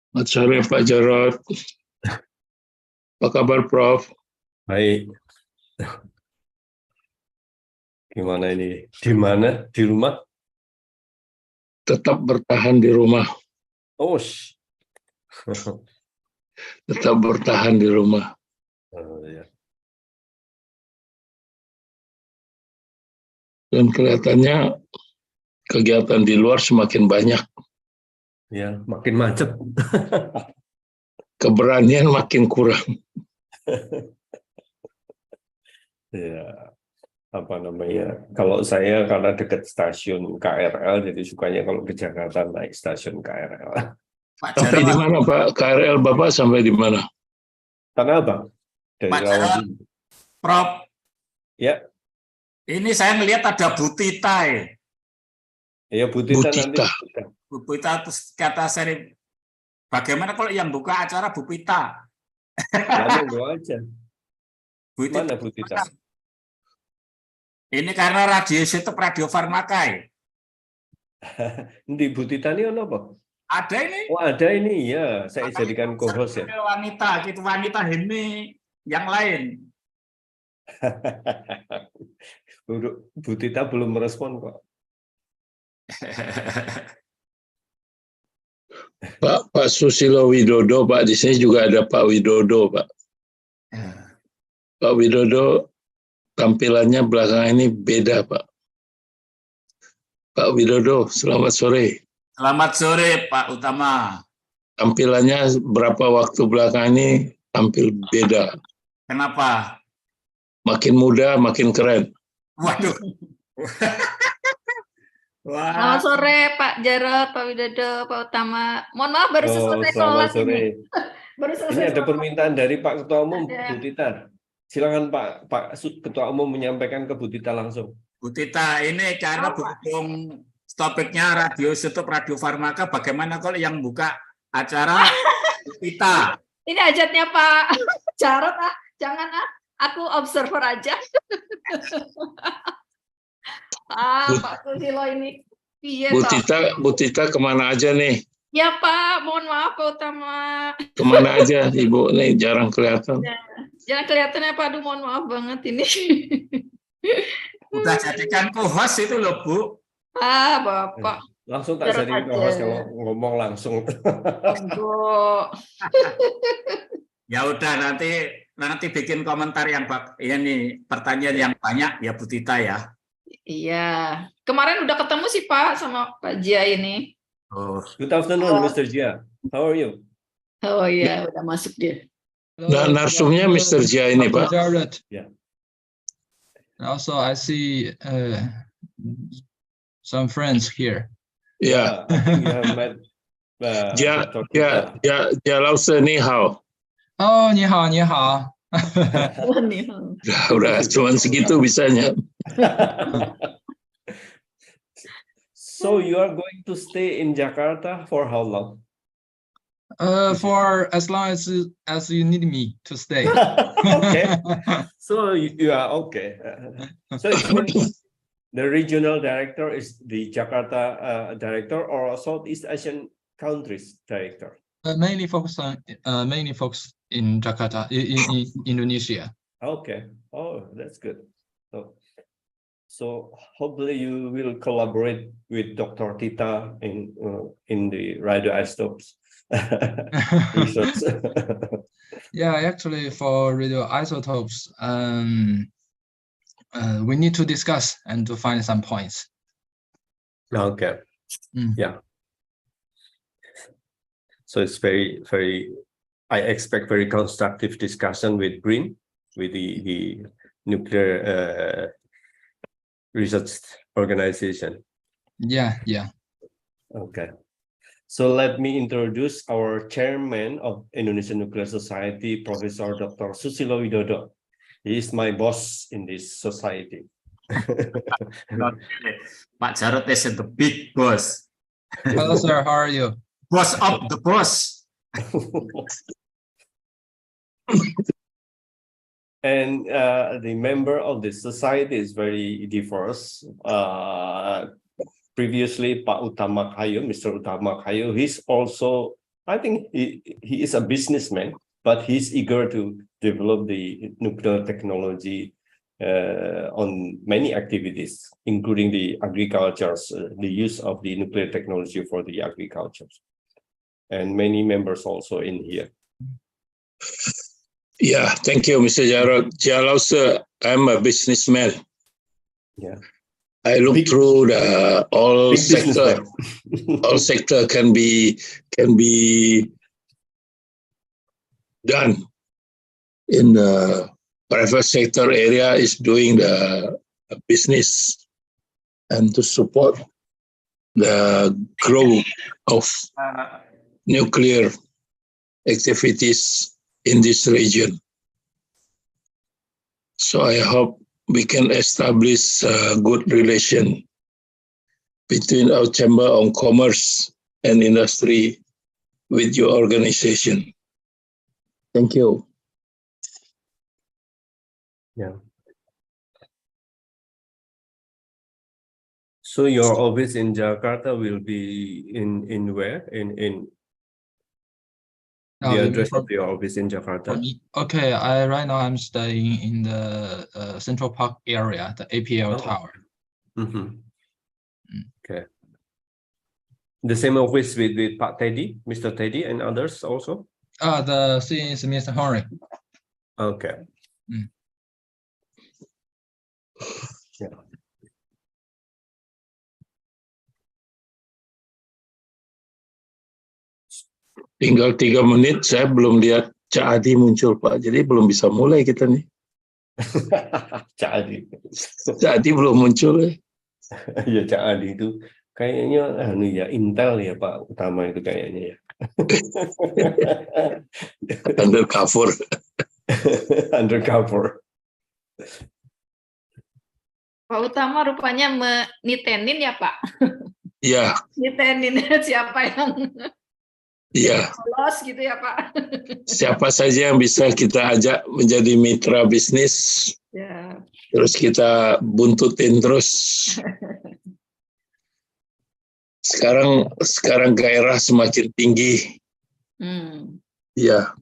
Selamat sore Pak Jarot. Apa kabar Prof? Baik. Gimana ini? Di mana? Di rumah? Tetap bertahan di rumah. Oh, Tetap bertahan di rumah. ya. Dan kelihatannya kegiatan di luar semakin banyak. Ya, makin macet. Keberanian makin kurang. Ya, apa namanya? Kalau saya karena dekat stasiun KRL, jadi sukanya kalau ke Jakarta naik stasiun KRL. Pak Sampai di Jarot, mana Pak? KRL Bapak sampai di mana? Tanah Abang dari Pak Jarot, Rawabuntu. Prof, Ya, ini saya melihat ada Bu Tita ya. ya Bu Tita Bu nanti. Tita. Bu Tita terus kata saya, bagaimana kalau yang buka acara Bu Tita? Lama gua aja. Bu Tita. Mana Bu Tita? Ini karena Radioisotop Radiofarmaka ya. Di Bu Tita ini apa? Ada ini. Oh, ada ini ya. Saya jadikan co-host ya. Wanita, gitu wanita HIMNI yang lain. Bu Tita belum merespon kok. Pak Susilo Widodo, Pak, di sini juga ada Pak Widodo, Pak. Pak Widodo tampilannya belakangan ini beda, Pak. Pak Widodo, selamat sore. Selamat sore Pak Utama. Tampilannya berapa waktu belakangan ini tampil beda. Kenapa? Makin muda, makin keren. Waduh. Wah. Selamat sore Pak Jarot, Pak Widodo, Pak Utama. Mohon maaf baru selesai sholat ini. Baru selesai. Ini ada sholat. Permintaan dari Pak Ketua Umum, Ada. Bu Tita. Silakan Pak Ketua Umum menyampaikan ke Bu Tita langsung. Bu Tita, ini karena berhubung topiknya Radioisotop Radiofarmaka, bagaimana kalau yang buka acara Bu Tita? Ini hajatnya Pak Jarot jangan aku observer aja. Pak Susilo ini. Iya, Bu Tita kemana aja nih? Ya Pak, mohon maaf Pak Utama. Kemana aja Ibu nih, jarang kelihatan. Jangan kelihatannya Pak, aduh mohon maaf banget ini. Udah jadikan co-host itu loh Bu. Bapak. Langsung tak jadi co-host kalau ngomong langsung. Ya udah nanti bikin komentar yang ini pertanyaan yang banyak ya Bu Tita ya. Iya. Kemarin udah ketemu sih Pak sama Pak Jia ini. Oh. Good afternoon, Mr. Jia. How are you? Oh iya, udah masuk dia. Nah, narsumnya Mr. Jia ini, Pak. Yeah. Also, I see some friends here. Ya, You have met, Dr. Tita. Jia Lause, ni hao. Oh, 你好，你好。 Udah cuman segitu bisanya. So you are going to stay in Jakarta for how long? For as long as you need me to stay. Okay. So you are okay. So it means the regional director is the Jakarta director or Southeast Asian countries director? Mainly focus in Jakarta, in Indonesia. Okay. Oh, that's good. So hopefully you will collaborate with Dr. Tita in the radioisotopes research. Yeah, actually, for radioisotopes, we need to discuss and to find some points. Okay. Yeah. So it's very, very. I expect very constructive discussion with Green, with the nuclear research organization. Yeah. Okay. So let me introduce our chairman of Indonesian Nuclear Society, Professor Dr. Susilo Widodo. He is my boss in this society. Pak Jarot is the big boss. Hello, sir. How are you? Boss of the boss. And the member of the society is very diverse. Previously, Pak Utama Kayu, Mr. Utama Kayu, he's also I think he is a businessman, but he's eager to develop the nuclear technology on many activities, including the agriculture, the use of the nuclear technology for the agriculture, and many members also in here. Yeah, thank you, Mr. Jarod. Sir, I'm a businessman. Yeah, I look through the all big sector. businessman. All sector can be done in the private sector area is doing the business and to support the growth of nuclear activities in this region. So I hope we can establish a good relation between our Chamber of Commerce and Industry with your organization. Thank you. Yeah. So your office in Jakarta will be in where? In the address of your office in Jakarta? Okay, right now I'm staying in the Central Park area, the APL Tower. Mm-hmm. Okay. The same office with Pak Teddy, Mr. Teddy, and others also? The CEO is Mr. Henry. Okay. Yeah. Tinggal 3 menit, saya belum lihat Cak Adi muncul, Pak. Jadi belum bisa mulai kita nih. Cak Adi. Cak Adi belum muncul ya. Ya, Cak Adi itu kayaknya ya Intel ya Pak Utama itu kayaknya ya. Undercover. Undercover. Pak Utama rupanya menitenin ya Pak? Iya. Nitenin siapa yang Iya. lolos gitu ya Pak? Siapa saja yang bisa kita ajak menjadi mitra bisnis, Ya. terus kita buntutin terus. Sekarang gairah semakin tinggi. Ya,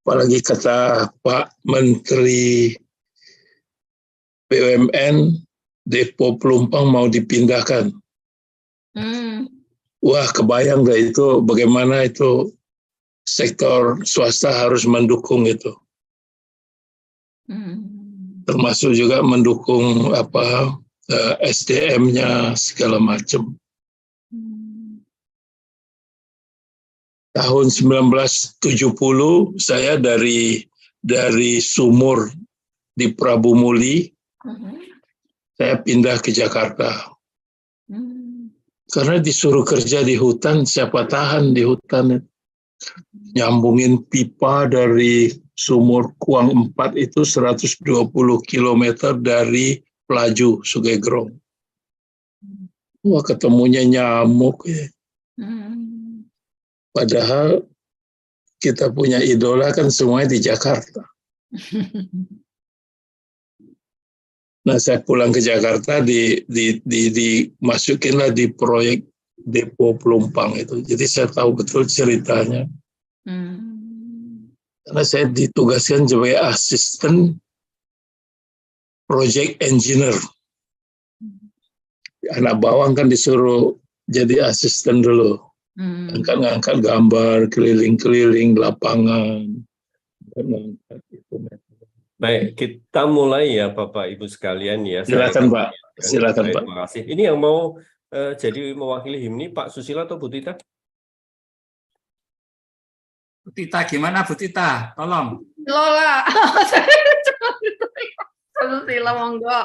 apalagi kata Pak Menteri BUMN, depo pelumpang mau dipindahkan. Wah, kebayang nggak itu bagaimana itu sektor swasta harus mendukung itu. Termasuk juga mendukung SDM-nya segala macam. Tahun 1970 saya dari sumur di Prabu Muli, saya pindah ke Jakarta. Karena disuruh kerja di hutan, siapa tahan di hutan. Nyambungin pipa dari sumur Kuang 4 itu 120 km dari Pelaju, Sungai Grong. Wah, ketemunya nyamuk ya. Padahal kita punya idola kan semuanya di Jakarta. Nah, saya pulang ke Jakarta dimasukinlah di proyek depo pelumpang itu. Jadi saya tahu betul ceritanya. Karena saya ditugaskan sebagai asisten project engineer. Anak bawang kan disuruh jadi asisten dulu. Ngangkat gambar, keliling-keliling lapangan. Baik, kita mulai ya Bapak Ibu sekalian ya. Silakan Pak. Silakan Pak. Terima kasih. Ini yang mau jadi mewakili HIMNI Pak Susilo atau Bu Tita? Bu Tita gimana Bu Tita? Tolong. Lola. Susilo monggo.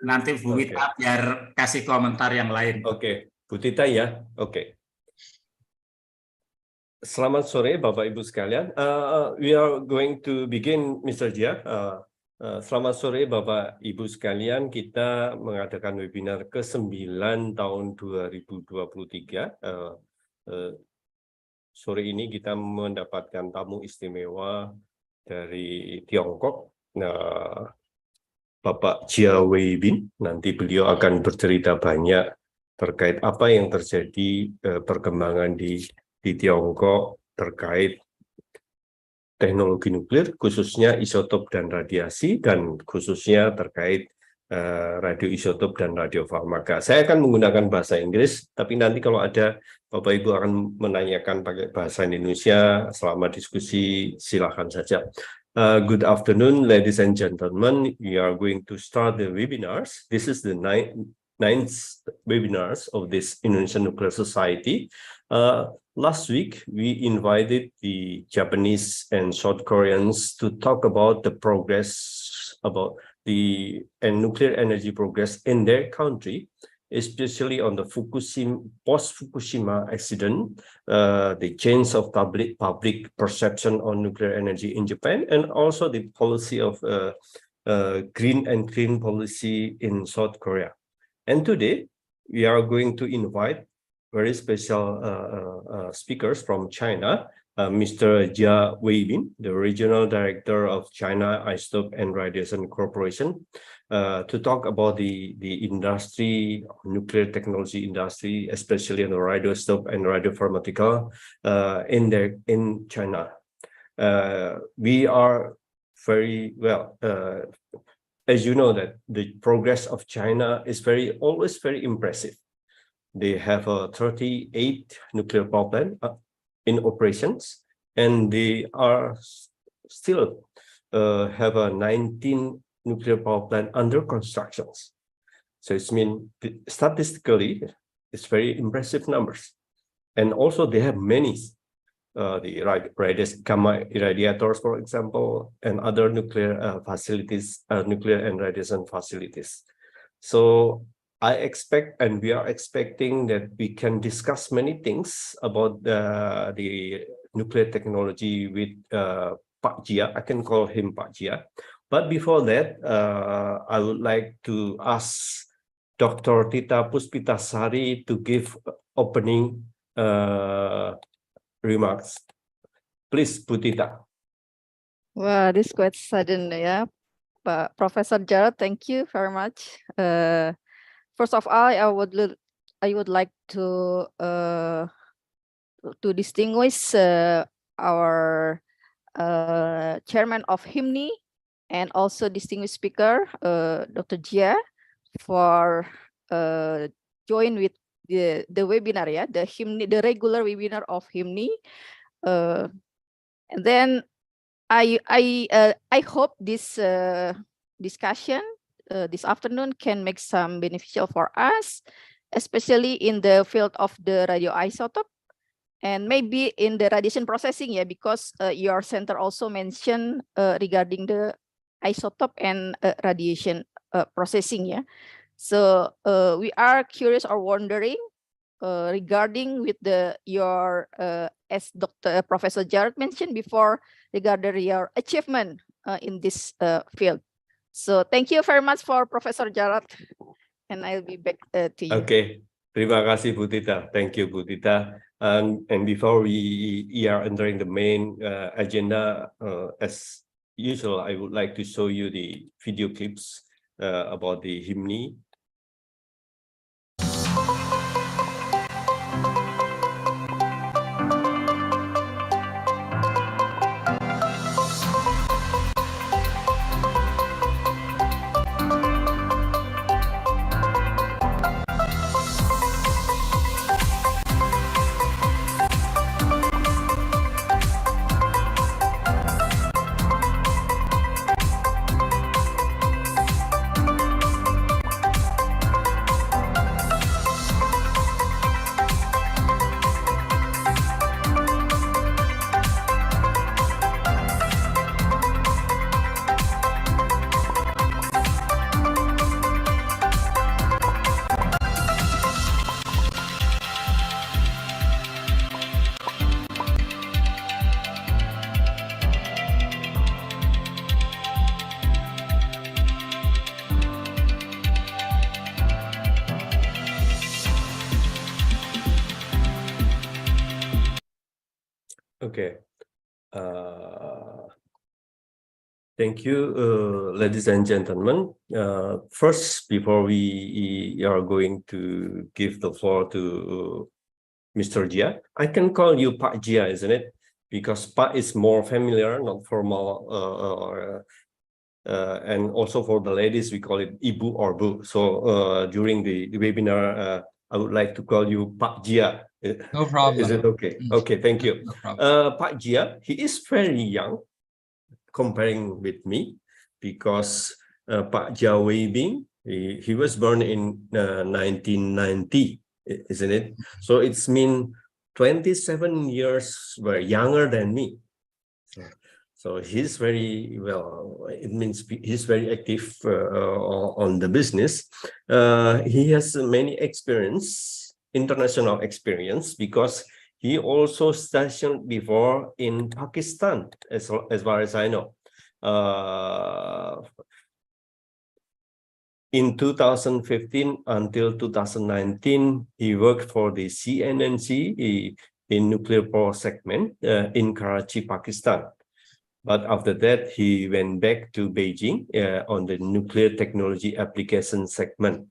Nanti Bu Tita biar kasih komentar yang lain. Oke, Bu Tita ya. Oke. Selamat sore Bapak Ibu sekalian. We are going to begin, Mr. Jia. Selamat sore Bapak Ibu sekalian. Kita mengadakan webinar ke-9 tahun 2023. Sore ini kita mendapatkan tamu istimewa dari Tiongkok, Bapak Jia Weibin. Nanti beliau akan bercerita banyak terkait apa yang terjadi perkembangan di di Tiongkok terkait teknologi nuklir, khususnya isotop dan radiasi, dan khususnya terkait radioisotop dan radiofarmaka. Saya akan menggunakan bahasa Inggris, tapi nanti kalau ada Bapak Ibu akan menanyakan pakai bahasa Indonesia selama diskusi, silakan saja. Good afternoon, ladies and gentlemen. We are going to start the webinars. This is the ninth webinars of this Indonesian Nuclear Society. Last week, we invited the Japanese and South Koreans to talk about the progress about the nuclear energy progress in their country, especially on the post-Fukushima accident, the change of public perception on nuclear energy in Japan, and also the policy of green and clean policy in South Korea. And today, we are going to invite very special speakers from China, Mr. Jia Weibin, the Regional Director of China Isotope and Radiation Corporation, to talk about the industry, nuclear technology industry, especially in the radioisotope and radiopharmaceutical in China. We are very well, as you know, that the progress of China is always very impressive. They have 38 nuclear power plants in operations, and they are still have 19 nuclear power plant under constructions. So it means statistically, it's very impressive numbers. And also they have many the gamma irradiators, for example, and other nuclear facilities, nuclear and radiation facilities. So I expect, and we are expecting, that we can discuss many things about the nuclear technology with Pak Jia. I can call him Pak Jia. But before that, I would like to ask Dr. Tita Puspitasari to give opening remarks. Please, Bu Tita. Well, this is quite sudden, yeah. But Professor Jarod, thank you very much. First of all, I would like to distinguish our chairman of HIMNI and also distinguished speaker, Dr. Jia, for join with the webinar, yeah, the HIMNI, the regular webinar of HIMNI. And then I hope this discussion this afternoon can make some beneficial for us, especially in the field of the radioisotope and maybe in the radiation processing, yeah, because your center also mentioned regarding the isotope and radiation processing, yeah. So we are curious or wondering regarding with your as Dr. Professor Jarod mentioned before, regarding your achievement in this field. So thank you very much for Professor Jarod, and I'll be back to you. Okay, terima kasih Bu Tita. Thank you Bu Tita. And before we are entering the main agenda, as usual, I would like to show you the video clips about the HIMNI. Okay. Thank you, ladies and gentlemen. First, before we are going to give the floor to Mr. Jia. I can call you Pak Jia, isn't it? Because Pak is more familiar, not formal, and also for the ladies, we call it Ibu or Bu. So during the webinar, I would like to call you Pak Jia. No problem. Is it okay? Okay, thank you. No problem. Pak Jia, he is very young comparing with me, because Pak Jia Weibing, he was born in 1990, isn't it? So it's mean 27 years were younger than me. So he's very well. It means he's very active on the business. He has many experience, international experience, because he also stationed before in Pakistan, as far as I know. In 2015 until 2019, he worked for the CNNC in nuclear power segment in Karachi, Pakistan. But after that, he went back to Beijing on the nuclear technology application segment.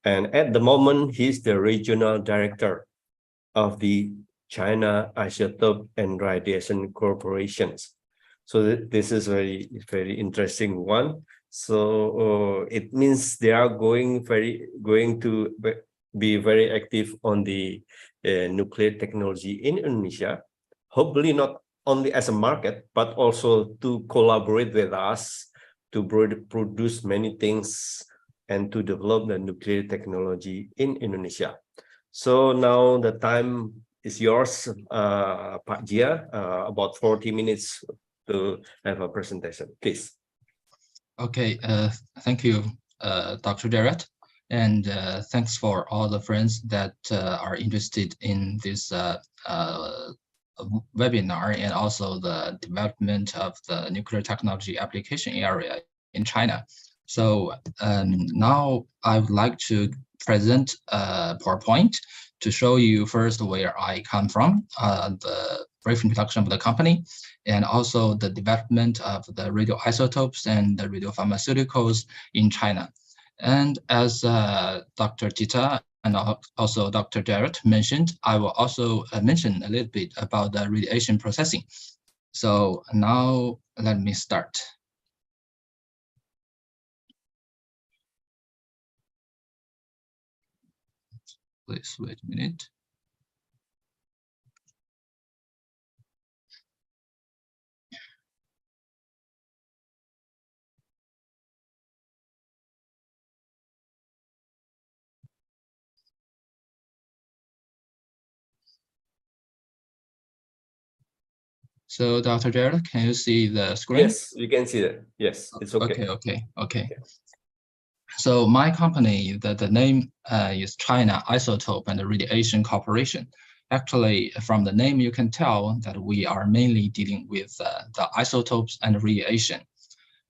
And at the moment, he's the regional director of the China Isotope and Radiation Corporations. So this is very interesting one. So it means they are going to be very active on the nuclear technology in Indonesia. Hopefully not only as a market, but also to collaborate with us to produce many things and to develop the nuclear technology in Indonesia. So now the time is yours, Pak Jia, about 40 minutes to have a presentation, please. Okay, thank you, Dr. Jarrett, and thanks for all the friends that are interested in this webinar and also the development of the nuclear technology application area in China. So now I would like to present a PowerPoint to show you first where I come from, the brief introduction of the company, and also the development of the radioisotopes and the radiopharmaceuticals in China. And as Dr. Tita and also Dr. Jarrett mentioned, I will also mention a little bit about the radiation processing. So now let me start. Please wait a minute. So Dr. Jarrett, can you see the screen? Yes, you can see that. Yes, it's okay. Okay. So my company, the name is China Isotope and Radiation Corporation. Actually, from the name, you can tell that we are mainly dealing with the isotopes and radiation.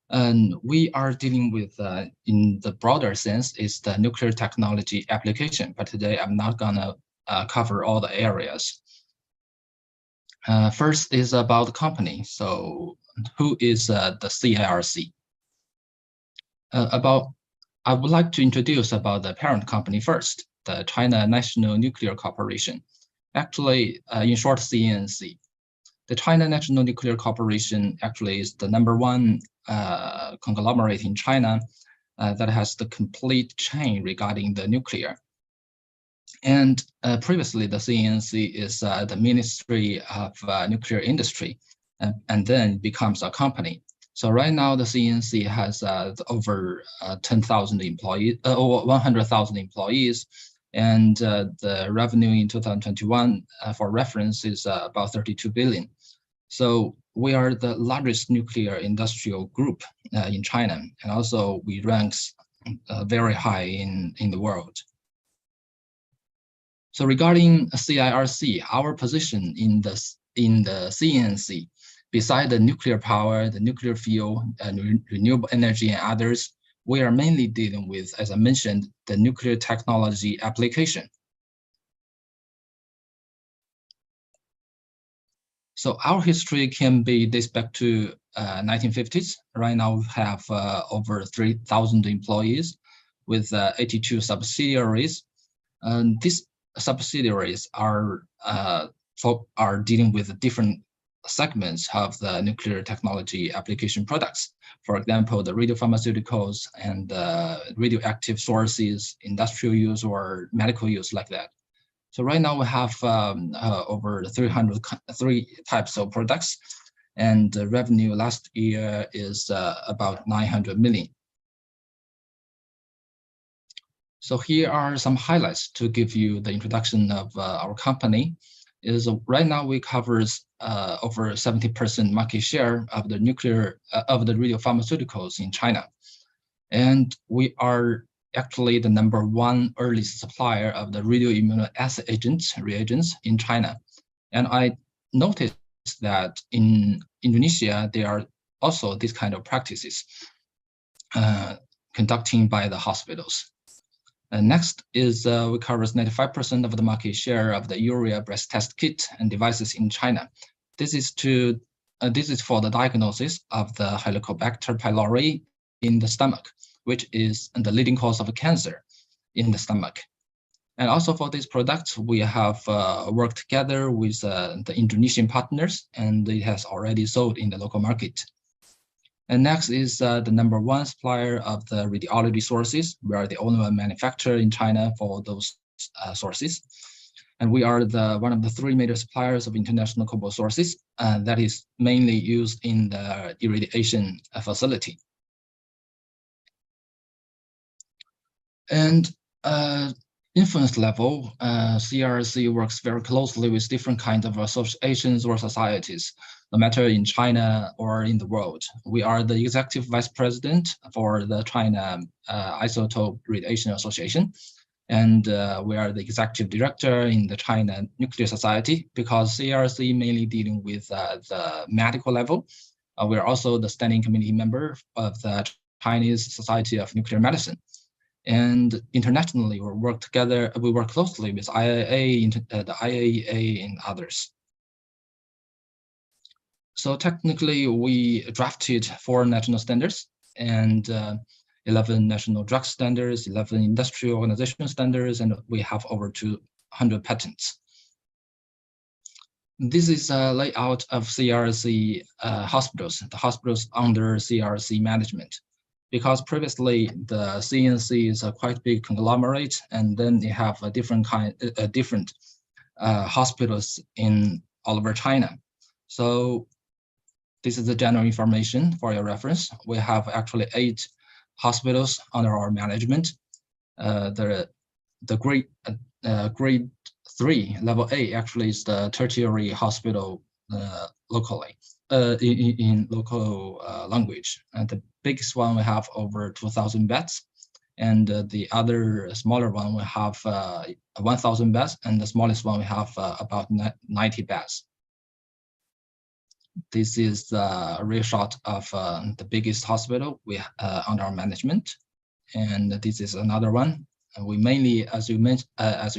And we are dealing with, in the broader sense, is the nuclear technology application. But today, I'm not gonna cover all the areas. First is about the company. So who is the CIRC? I would like to introduce about the parent company first, the China National Nuclear Corporation. Actually, in short, CNNC. The China National Nuclear Corporation actually is the #1 conglomerate in China that has the complete chain regarding the nuclear. And previously, the CNNC is the Ministry of Nuclear Industry, and then becomes a company. So right now, the CNNC has over 10,000 employees, over 100,000 employees, and the revenue in 2021, for reference, is about 32 billion. So we are the largest nuclear industrial group in China, and also we rank very high in the world. So regarding CIRC, our position in the CNNC, beside the nuclear power, the nuclear fuel, and renewable energy and others, we are mainly dealing with, as I mentioned, the nuclear technology application. So our history can be dates back to 1950s. Right now we have over 3,000 employees with 82 subsidiaries. And this subsidiaries are dealing with different segments of the nuclear technology application products. For example, the radiopharmaceuticals and radioactive sources, industrial use or medical use like that. So right now we have over 303 types of products, and the revenue last year is about 900 million. So here are some highlights to give you the introduction of our company. Right now we covers over 70% market share of the nuclear of the radiopharmaceuticals in China, and we are actually the #1 early supplier of the radioimmunoassay reagents in China. And I noticed that in Indonesia there are also these kind of practices conducting by the hospitals. And next is we covers 95% of the market share of the urea breast test kit and devices in China. This is for the diagnosis of the Helicobacter pylori in the stomach, which is the leading cause of cancer in the stomach. And also for these products, we have worked together with the Indonesian partners, and it has already sold in the local market. And next is the #1 supplier of the radiology sources. We are the only one manufacturer in China for those sources. And we are one of the 3 major suppliers of international cobalt sources that is mainly used in the irradiation facility. And influence level, CRC works very closely with different kinds of associations or societies, no matter in China or in the world. We are the executive vice president for the China Isotope Radiation Association, and we are the executive director in the China Nuclear Society, because CRC mainly dealing with the medical level. We are also the standing committee member of the Chinese Society of Nuclear Medicine. And internationally, we work closely with IAEA, the IAEA and others. So technically, we drafted 4 national standards and 11 national drug standards, 11 industrial organization standards, and we have over 200 patents. This is a layout of CRC hospitals, the hospitals under CRC management. Because previously the CNC is a quite big conglomerate, and then they have a different hospitals in all over China. So this is the general information for your reference. We have actually 8 hospitals under our management. The grade 3 level A actually is the tertiary hospital locally. In local language, and the biggest one we have over 2,000 beds, and the other smaller one we have 1,000 beds, and the smallest one we have about 90 beds. This is a real shot of the biggest hospital we under our management, and this is another one. And we mainly, as you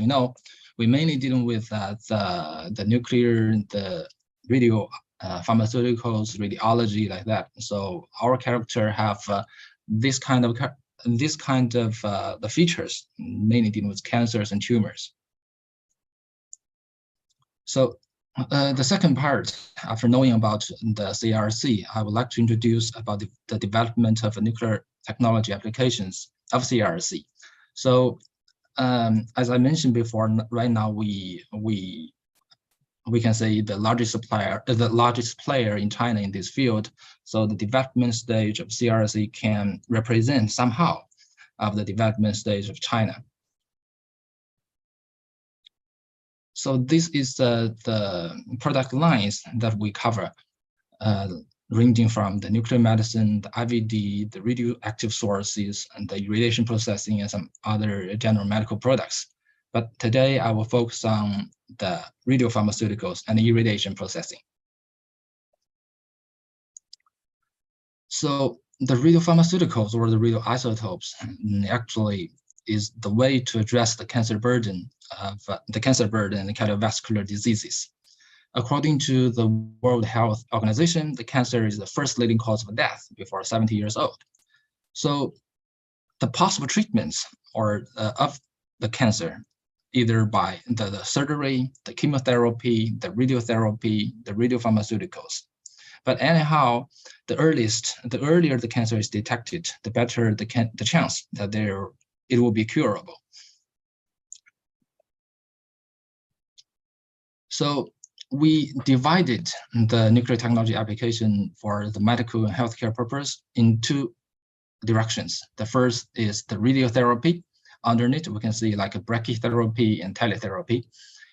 know, we mainly dealing with the nuclear, the radio. Pharmaceuticals, radiology, like that. So our character have this kind of the features, mainly dealing with cancers and tumors. So the second part, after knowing about the CRC, I would like to introduce about the development of nuclear technology applications of CRC. So as I mentioned before, right now we can say the largest player in China in this field. So the development stage of CRC can represent somehow of the development stage of China. So this is the product lines that we cover, ranging from the nuclear medicine, the IVD, the radioactive sources, and the irradiation processing, and some other general medical products. But today I will focus on the radiopharmaceuticals and the irradiation processing. So the radiopharmaceuticals or the radioisotopes actually is the way to address the cancer burden and cardiovascular diseases. According to the World Health Organization, the cancer is the first leading cause of death before 70 years old. So the possible treatments of the cancer either by the surgery, the chemotherapy, the radiotherapy, the radiopharmaceuticals. But anyhow, the earlier the cancer is detected, the better the chance that it will be curable. So we divided the nuclear technology application for the medical and healthcare purpose in two directions. The first is the radiotherapy. Underneath, we can see like a brachytherapy and teletherapy.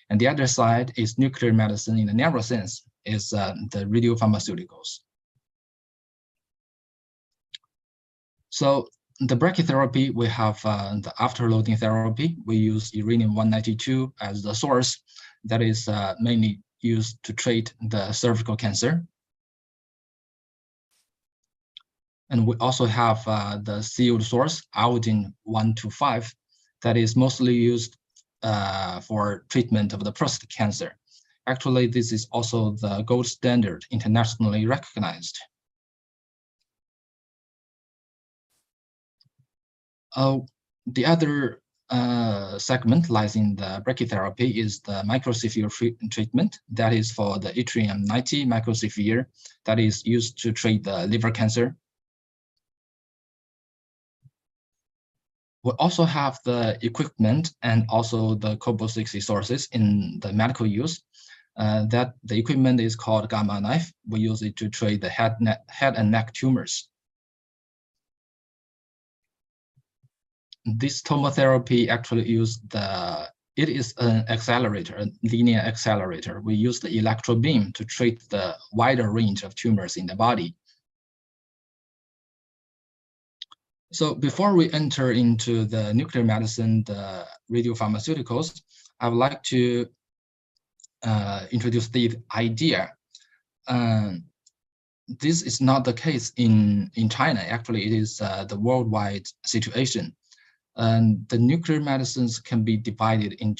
And the other side is nuclear medicine in the narrow sense, is the radiopharmaceuticals. So the brachytherapy, we have the afterloading therapy. We use uranium-192 as the source that is mainly used to treat the cervical cancer. And we also have the sealed source, iodine-125, that is mostly used for treatment of the prostate cancer. Actually, this is also the gold standard, internationally recognized. The other segment lies in the brachytherapy is the microsphere treatment. That is for the yttrium-90 microsphere that is used to treat the liver cancer. We also have the equipment and also the cobalt-60 sources in the medical use. That the equipment is called gamma knife. We use it to treat the head and neck tumors. This tomotherapy actually it is an accelerator, a linear accelerator. We use the electron beam to treat the wider range of tumors in the body. So before we enter into the nuclear medicine, the radiopharmaceuticals, I would like to introduce the idea. This is not the case in China. Actually, it is the worldwide situation. And the nuclear medicines can be divided in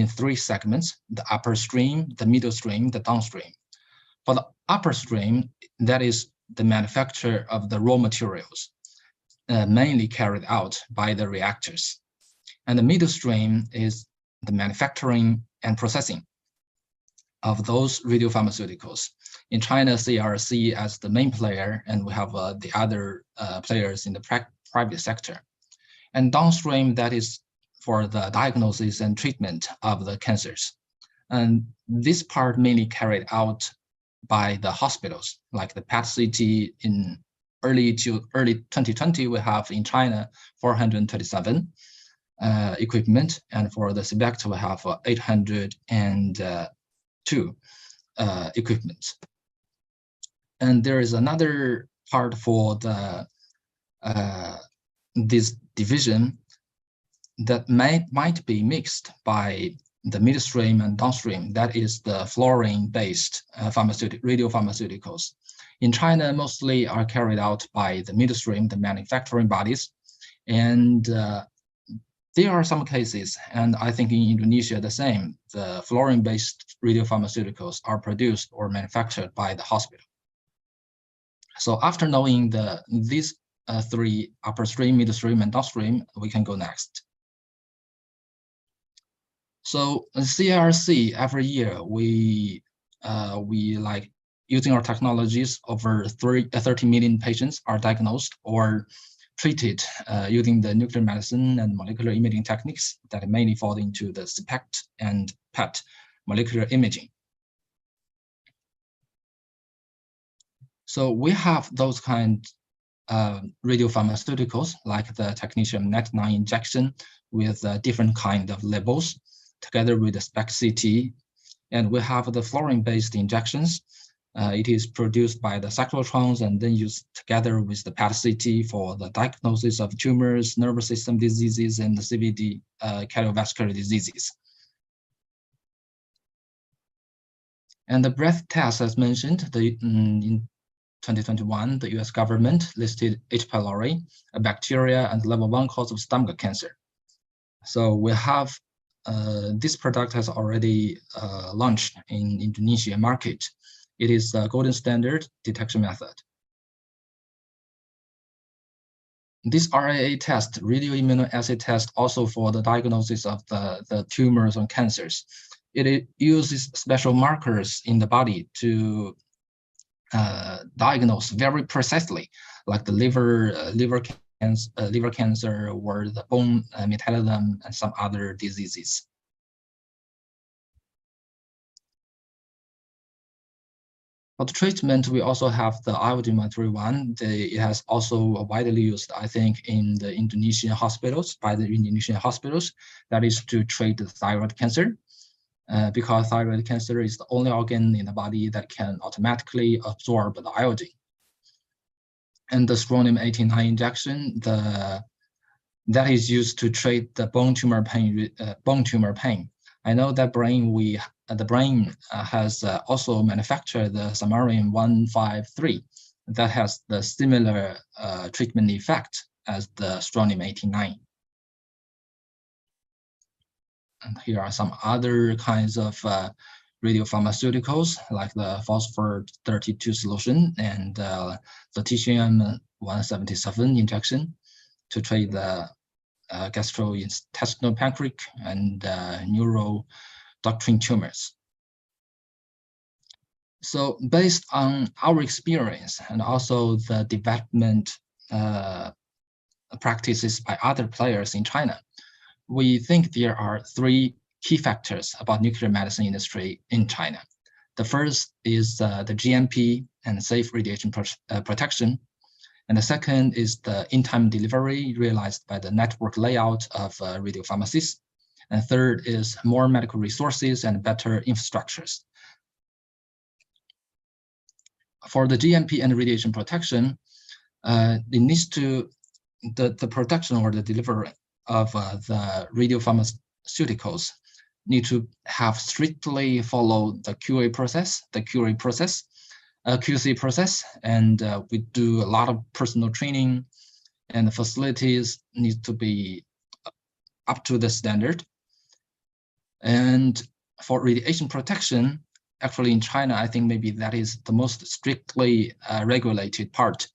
three segments: the upper stream, the middle stream, the downstream. For the upper stream, that is the manufacture of the raw materials, mainly carried out by the reactors. And the middle stream is the manufacturing and processing of those radiopharmaceuticals. In China, CRC as the main player, and we have the other players in the private sector. And downstream, that is for the diagnosis and treatment of the cancers. And this part mainly carried out by the hospitals, like the PET-CT in early 2020, we have in China 437 equipment, and for the SPECT we have 802 equipment. And there is another part for the this division that might be mixed by the midstream and downstream. That is the fluorine-based radiopharmaceuticals. In China, mostly are carried out by the midstream, the manufacturing bodies. And there are some cases, and I think in Indonesia the same, the fluorine-based radiopharmaceuticals are produced or manufactured by the hospital. So after knowing these three, upper stream, middle stream, and downstream, we can go next. So CRC, every year we like using our technologies, over 30 million patients are diagnosed or treated using the nuclear medicine and molecular imaging techniques that mainly fall into the SPECT and PET molecular imaging. So we have those kind of radiopharmaceuticals like the technetium-99 injection with different kind of labels together with the SPECT-CT. And we have the fluorine-based injections. It is produced by the cyclotrons and then used together with the PET-CT for the diagnosis of tumors, nervous system diseases, and the CVD cardiovascular diseases. And the breath test, as mentioned, in 2021, the US government listed H. pylori, a bacteria and level 1 cause of stomach cancer. So we have, this product has already launched in Indonesia market. It is a golden standard detection method. this RAA test, radioimmunoassay test, also for the diagnosis of the tumors and cancers. It uses special markers in the body to diagnose very precisely, like the liver cancer or the bone metabolism and some other diseases. For the treatment, we also have the iodine 131. It has also widely used, I think, in the Indonesian hospitals, by the Indonesian hospitals. That is to treat the thyroid cancer, because thyroid cancer is the only organ in the body that can automatically absorb the iodine. And the strontium-89 injection, that is used to treat the bone tumor pain. I know that the brain has also manufactured the samarium-153 that has the similar treatment effect as the strontium-89. And here are some other kinds of radiopharmaceuticals, like the phosphor-32 solution and the lutetium-177 injection to treat the gastrointestinal, pancreatic, and neuroendocrine tumors. So based on our experience and also the development practices by other players in China, we think there are 3 key factors about nuclear medicine industry in China. The first is the GMP and safe radiation protection. And the second is the in-time delivery realized by the network layout of radiopharmacies. And third is more medical resources and better infrastructures. For the GMP and radiation protection, it needs to, the production or the delivery of the radiopharmaceuticals need to have strictly follow the QC process, and we do a lot of personal training, and the facilities need to be up to the standard. And for radiation protection, actually in China, I think maybe that is the most strictly regulated part.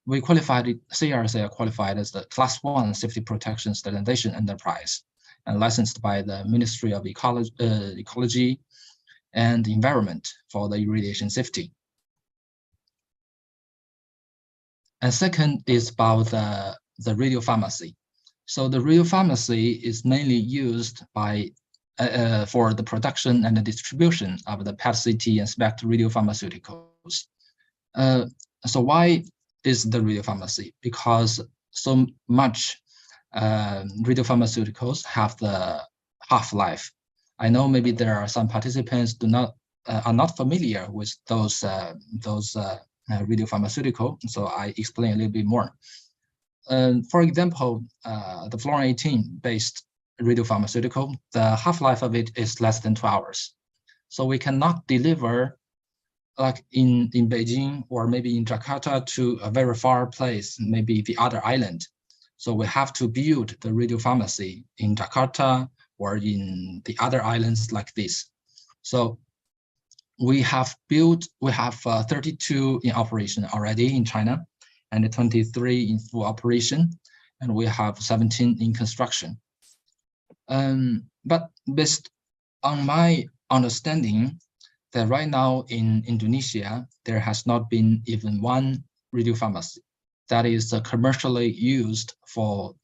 We qualified it, CRC are qualified as the Class 1 Safety Protection Standardization Enterprise and licensed by the Ministry of Ecology and Environment for the radiation safety. And second is about the radiopharmacy. So the radiopharmacy is mainly used by for the production and the distribution of the PET-CT and SPECT radiopharmaceuticals. So why is the radiopharmacy? Because so much radiopharmaceuticals have the half-life. I know maybe there are some participants are not familiar with those radiopharmaceutical, so I explain a little bit more. For example, the fluorine-18 based radiopharmaceutical, the half-life of it is less than 2 hours. So we cannot deliver like in Beijing or maybe in Jakarta to a very far place, maybe the other island. So we have to build the radiopharmacy in Jakarta or in the other islands like this. So we have 32 in operation already in China, and 23 in full operation, and we have 17 in construction. But based on my understanding, that right now in Indonesia, there has not been even one radiopharmacy that is commercially used for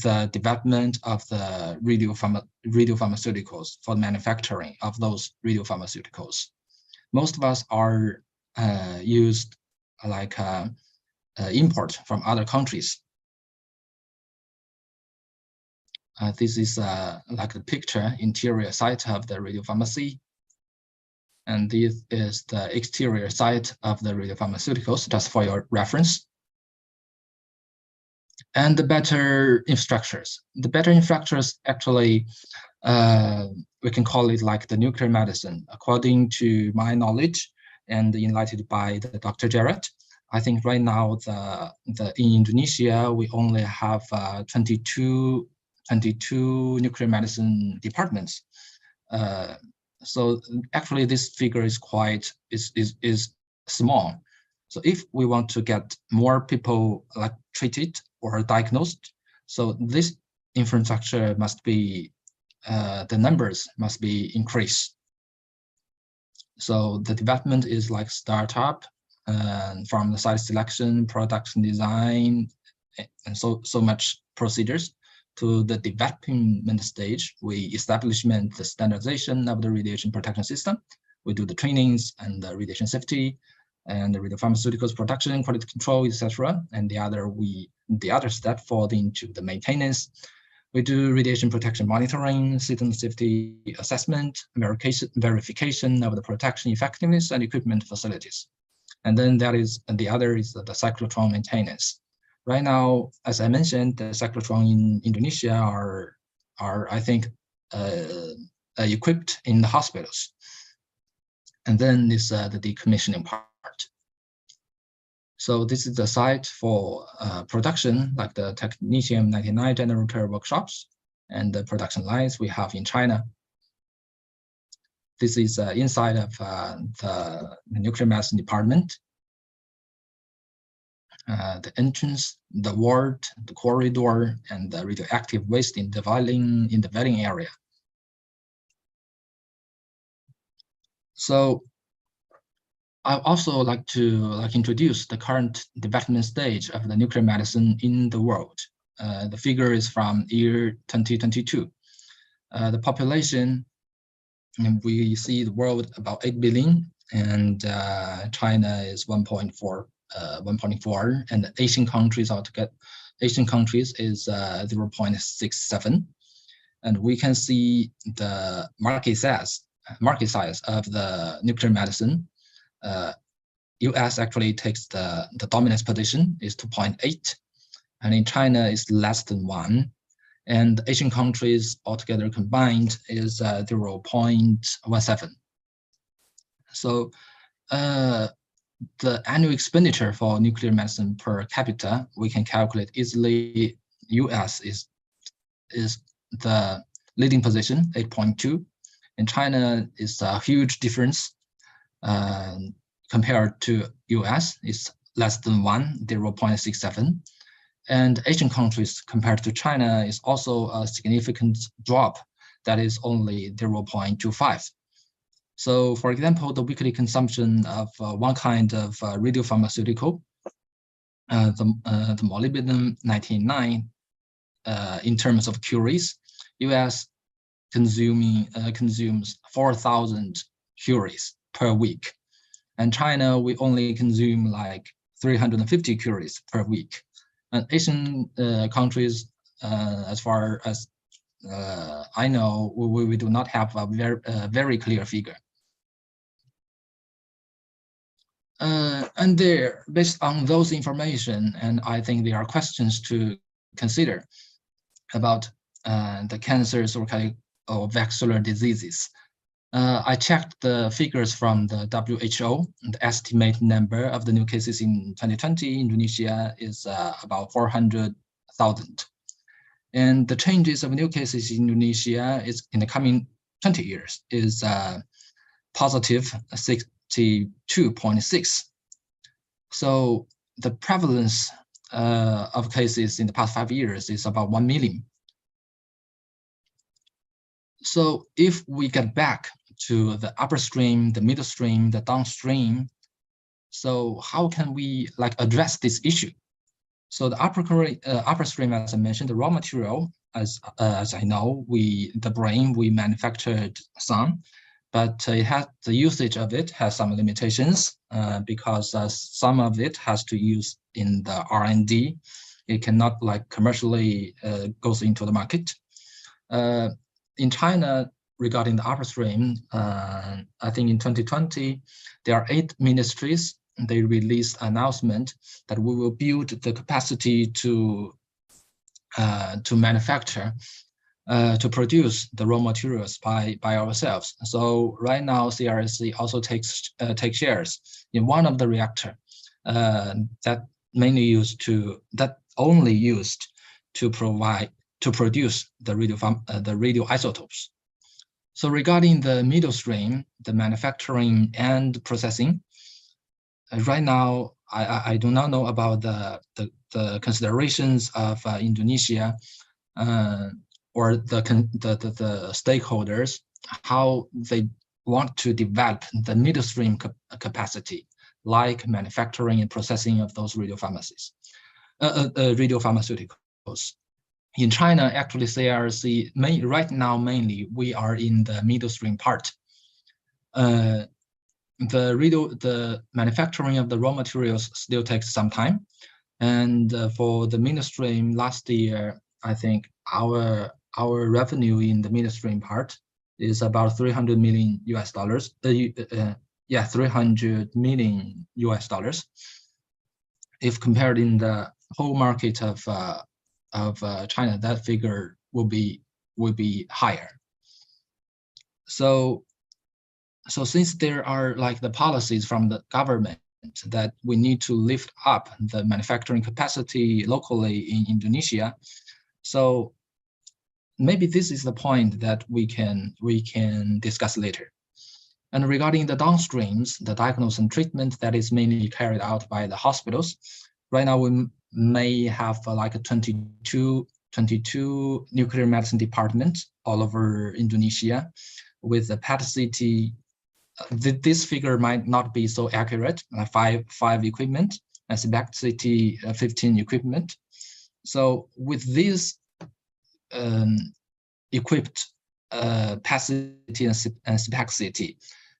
the development of the radiopharmaceuticals, for manufacturing of those radiopharmaceuticals. Most of us are used like import from other countries. This is like the picture interior site of the radiopharmacy. And this is the exterior site of the radiopharmaceuticals, just for your reference. And the better infrastructures. The better infrastructures actually, we can call it like the nuclear medicine. According to my knowledge and enlightened by the Dr. Jarrett, I think right now in Indonesia, we only have 22 nuclear medicine departments. So actually this figure is is small. So if we want to get more people like treated or diagnosed. So this infrastructure must be, the numbers must be increased. So the development is like startup, from the site selection, production design, and so much procedures to the development stage. We establishment the standardization of the radiation protection system. We do the trainings and the radiation safety and the radiopharmaceuticals production, quality control, etc. And the other step falls into the maintenance. We do radiation protection monitoring, system safety assessment, verification of the protection effectiveness and equipment facilities. And then the other is the cyclotron maintenance. Right now, as I mentioned, the cyclotron in Indonesia are I think equipped in the hospitals. And then is the decommissioning part. So this is the site for production, like the technetium-99 generator workshops and the production lines we have in China. This is inside of the nuclear medicine department. The entrance, the ward, the corridor, and the radioactive waste in the veiling area. So I also like to introduce the current development stage of the nuclear medicine in the world. The figure is from year 2022. The population, and we see the world about 8 billion, and China is 1.4, and the Asian countries altogether, Asian countries is 0.67, and we can see the market size of the nuclear medicine. US actually takes the dominant position, is 2.8, and in China is less than 1, and Asian countries altogether combined is 0.17. So the annual expenditure for nuclear medicine per capita, we can calculate easily. US is the leading position, 8.2, and China is a huge difference. Compared to US, is less than 1, 0.67. And Asian countries compared to China is also a significant drop, that is only 0.25. So for example, the weekly consumption of one kind of radiopharmaceutical, the molybdenum-99, in terms of curies, US consumes 4,000 curies per week. And China, we only consume like 350 curies per week. And Asian countries, as far as I know, we do not have a very clear figure. And there, based on those information, and I think there are questions to consider about the cancers or vascular diseases. I checked the figures from the WHO. The estimated number of the new cases in 2020 in Indonesia is about 400,000. And the changes of new cases in Indonesia is in the coming 20 years is positive 62.6. So the prevalence of cases in the past 5 years is about 1 million. So if we get back to the upper stream, the middle stream, the downstream, so how can we address this issue? So the upper stream, as I mentioned, the raw material, as I know, the brain, we manufactured some, but it has, the usage of it has some limitations because some of it has to use in the R&D. It cannot commercially goes into the market. In China, regarding the upper stream, I think in 2020, there are 8 ministries. They released an announcement that we will build the capacity to manufacture, to produce the raw materials by ourselves. So right now, CRSC also takes shares in one of the reactor that only used to produce the radioisotopes. So regarding the middle stream, the manufacturing and processing, right now I do not know about the the considerations of Indonesia or the stakeholders, how they want to develop the midstream capacity, like manufacturing and processing of those radiopharmaceuticals. In China, actually, CRC right now mainly we are in the midstream part. The manufacturing of the raw materials still takes some time, and for the midstream last year, I think our revenue in the midstream part is about $300 million. 300 million US dollars. If compared in the whole market of China, that figure will be higher. So since there are like the policies from the government that we need to lift up the manufacturing capacity locally in Indonesia, so maybe this is the point that we can discuss later. And regarding the downstreams, the diagnosis and treatment that is mainly carried out by the hospitals, right now we may have like a 22 nuclear medicine departments all over Indonesia with the PET-CT. This figure might not be so accurate, like five equipment, and SPECT-CT 15 equipment. So with this equipped PET-CT and SPECT-CT,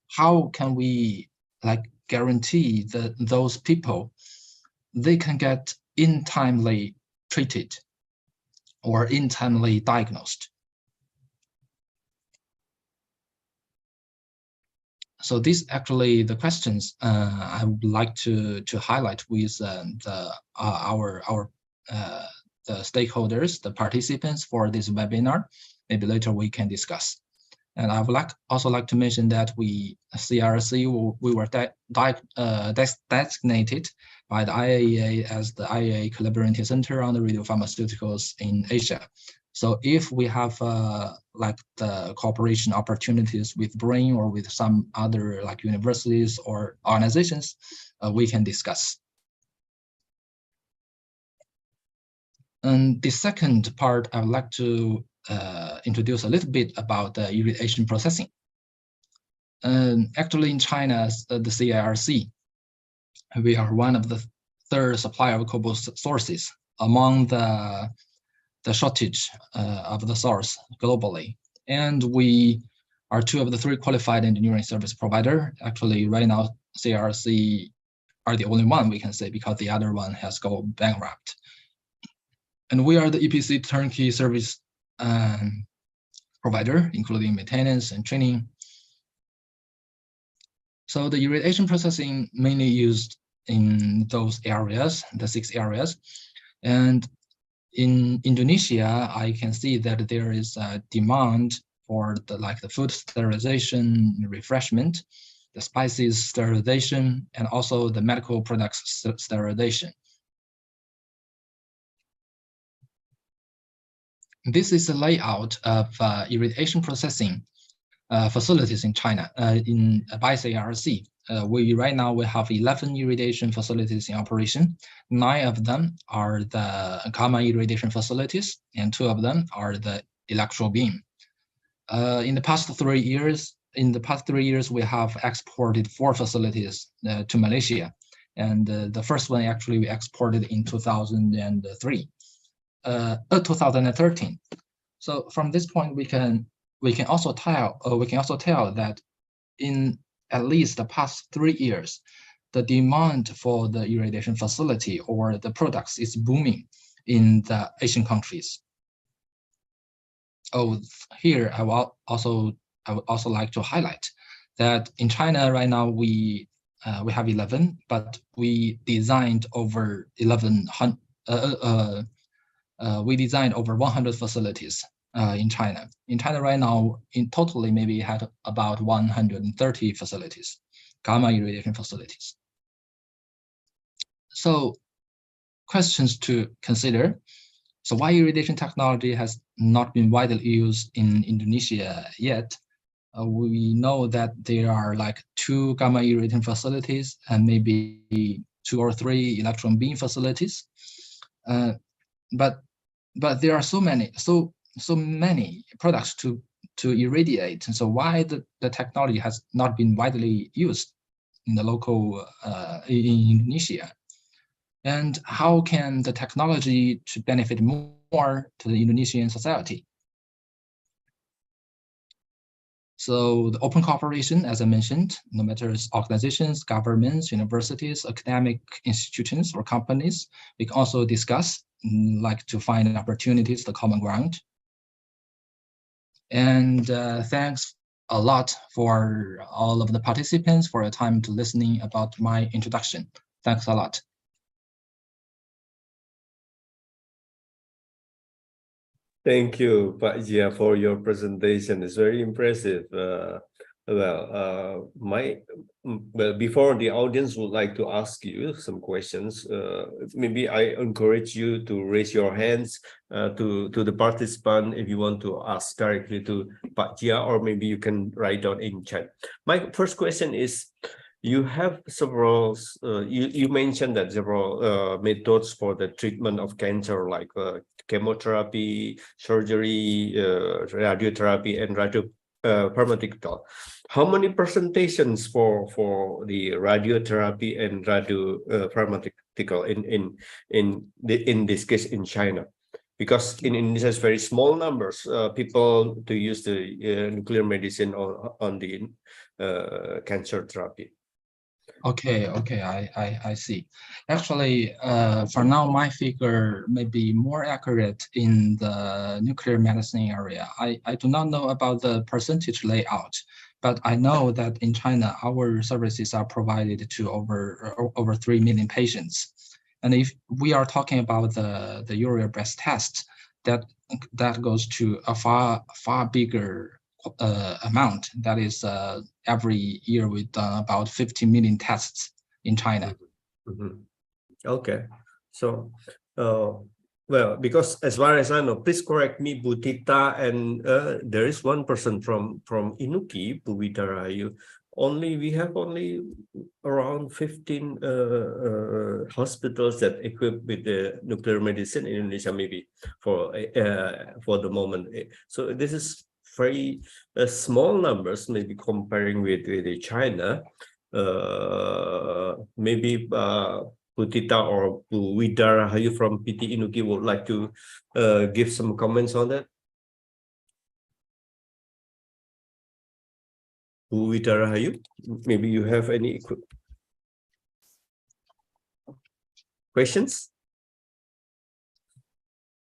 how can we like guarantee that those people they can get in timely treated or in timely diagnosed? So these actually the questions I would like to highlight with the stakeholders, the participants for this webinar. Maybe later we can discuss. And I would also like to mention that we were designated by the IAEA as the IAEA Collaborating Center on the Radiopharmaceuticals in Asia. So if we have like the cooperation opportunities with BRAIN or with some other like universities or organizations, we can discuss. And the second part, I would like to introduce a little bit about the irradiation processing. Actually, in China, the CIRC, we are one of the third supplier of cobalt sources among the shortage of the source globally. And we are two of the three qualified engineering service provider. Actually, right now, CIRC are the only one we can say because the other one has gone bankrupt. And we are the EPC turnkey service provider, including maintenance and training. So the irradiation processing mainly used in those areas, the 6 areas. And in Indonesia, I can see that there is a demand for the food sterilization, refreshment, the spices sterilization, and also the medical products sterilization. This is a layout of irradiation processing facilities in China by CIRC. Right now we have 11 irradiation facilities in operation. 9 of them are the gamma irradiation facilities, and 2 of them are the electron beam. In the past 3 years, we have exported 4 facilities to Malaysia, and the first one actually we exported in 2013. So from this point, we can also tell that in at least the past 3 years, the demand for the irradiation facility or the products is booming in the Asian countries. Here I would also like to highlight that in China right now we have 11, but we designed over 100 facilities in China. In China right now, in totally maybe had about 130 facilities, gamma irradiation facilities. So questions to consider. So why irradiation technology has not been widely used in Indonesia yet? We know that there are like 2 gamma irradiation facilities and maybe 2 or 3 electron beam facilities. but there are so many products to irradiate, and so why the technology has not been widely used in the local in Indonesia, and how can the technology to benefit more to the Indonesian society? So the open cooperation, as I mentioned, no matter it's organizations, governments, universities, academic institutions, or companies, we can also discuss, like to find opportunities, the common ground. And thanks a lot for all of the participants for your time to listening about my introduction. Thanks a lot. Thank you, Pak Jia, for your presentation. It's very impressive. Before the audience would like to ask you some questions, maybe I encourage you to raise your hands to the participant if you want to ask directly to Pak Jia, or maybe you can write down in chat. My first question is, you have several, you mentioned that several methods for the treatment of cancer, like chemotherapy, surgery, radiotherapy, and radiopharmaceutical. How many presentations for the radiotherapy and radiopharmaceutical in this case in China? Because in Indonesia, it's very small numbers people to use the nuclear medicine on the cancer therapy. Okay, I see. Actually, for now, my figure may be more accurate in the nuclear medicine area. I do not know about the percentage layout, but I know that in China, our services are provided to over 3 million patients. And if we are talking about the urea breast test, that goes to a far bigger amount. That is every year we've done about 50 million tests in China. Mm-hmm. Okay, so well, because as far as I know, please correct me, Bu Tita, and there is one person from Inuki, Bu Widarayu. We have only around 15 hospitals that equipped with the nuclear medicine in Indonesia, maybe for the moment. So this is very small numbers, maybe comparing with China. Maybe Bu Tita or Bu Widarayu from PT Inuki would like to give some comments on that. Bu Widarayu, maybe you have any questions?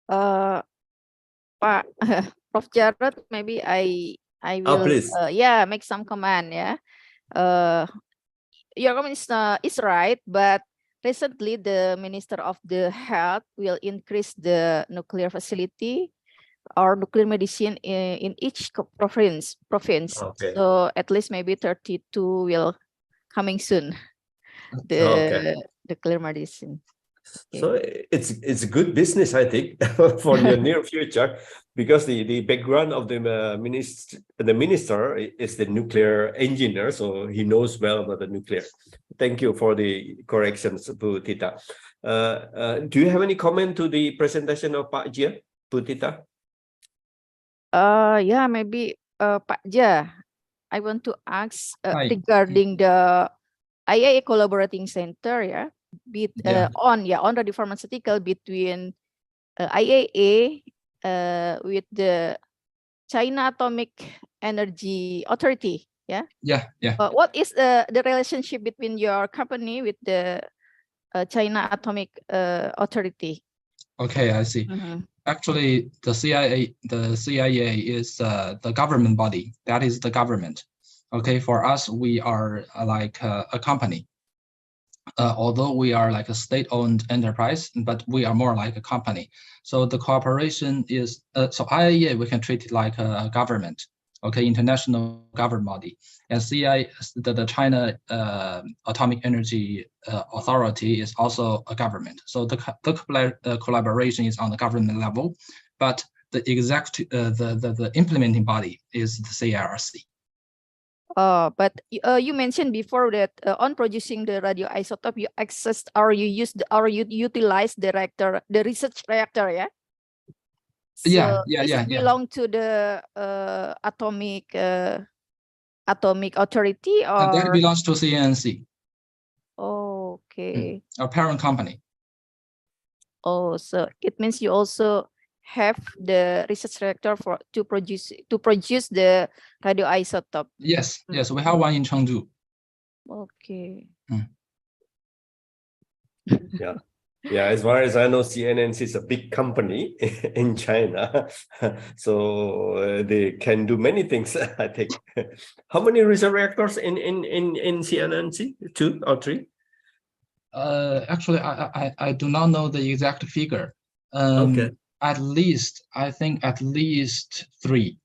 Pak Prof. Jarod, maybe I will make some comment. Your comment is right, but recently the Minister of the Health will increase the nuclear facility or nuclear medicine in each province. Okay. So at least maybe 32 will coming soon. The nuclear medicine. Okay. So it's a good business, I think, for the near future, because the background of the minister is the nuclear engineer, so he knows well about the nuclear. Thank you for the corrections, Bu Tita. Do you have any comment to the presentation of Pak Jia, Bu Tita? Yeah, maybe Pak Jia, I want to ask regarding the IAEA collaborating center, on radiopharmaceutical between IAEA with the China Atomic Energy Authority. What is the relationship between your company with the China Atomic Authority? Okay, I see. Mm-hmm. Actually, the CIA is the government body. That is the government. Okay, for us, we are like a company. Although we are like a state-owned enterprise, but we are more like a company. So the cooperation is, so IAEA, we can treat it like a government, okay, international government body. And CIA, the China Atomic Energy Authority is also a government. So the collaboration is on the government level, but the implementing body is the CIRC. But you mentioned before that on producing the radioisotope, you access or you use or you utilize the reactor, the research reactor, yeah. So does it belong to the atomic authority or that belongs to CNNC. Okay. Our parent company. Oh, so it means you also have the research reactor to produce the radioisotope. Yes, yes, we have one in Chengdu. Okay. Yeah, as far as I know, CNNC is a big company in China, so they can do many things. I think. How many research reactors in CNNC? 2 or 3? Actually, I do not know the exact figure. Okay. At least, I think at least 3.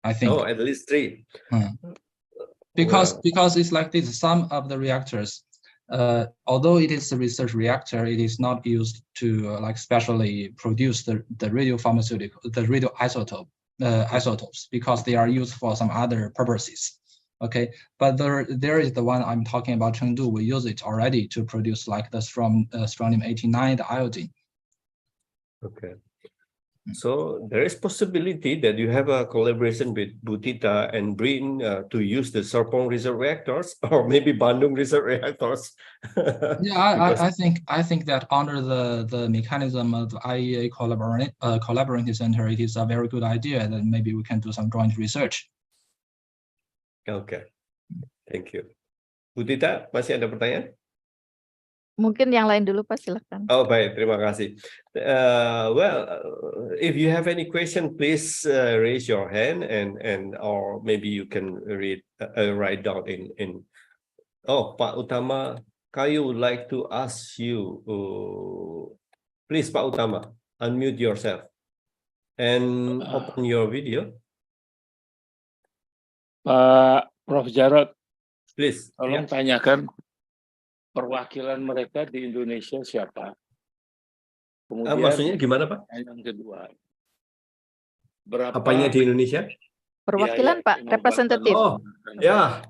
I think. Oh, at least 3. Because it's like this. Some of the reactors, although it is a research reactor, it is not used to like specially produce the radiopharmaceutical, the radioisotope isotopes, because they are used for some other purposes. Okay, but there is the one I'm talking about, Chengdu. We use it already to produce like the strontium-89, the iodine. Okay. So there is possibility that you have a collaboration with Butita and Brin to use the Serpong research reactors, or maybe Bandung research reactors. Yeah, I think that under the mechanism of IEA collaborating center, it is a very good idea that maybe we can do some joint research. Okay, thank you. Butita, masih ada pertanyaan? Mungkin yang lain dulu, Pak, silakan. Oh, baik, terima kasih. If you have any question, please raise your hand and or maybe you can write down in. Oh, Pak Utama, Kayu would like to ask you. Please, Pak Utama, unmute yourself and open your video. Pak Prof. Jarod, please. Tolong tanyakan perwakilan mereka di Indonesia siapa? Kemudian maksudnya gimana, Pak? Yang kedua, berapa? Apanya di Indonesia? Perwakilan, Pak, representatif. Oh, yeah.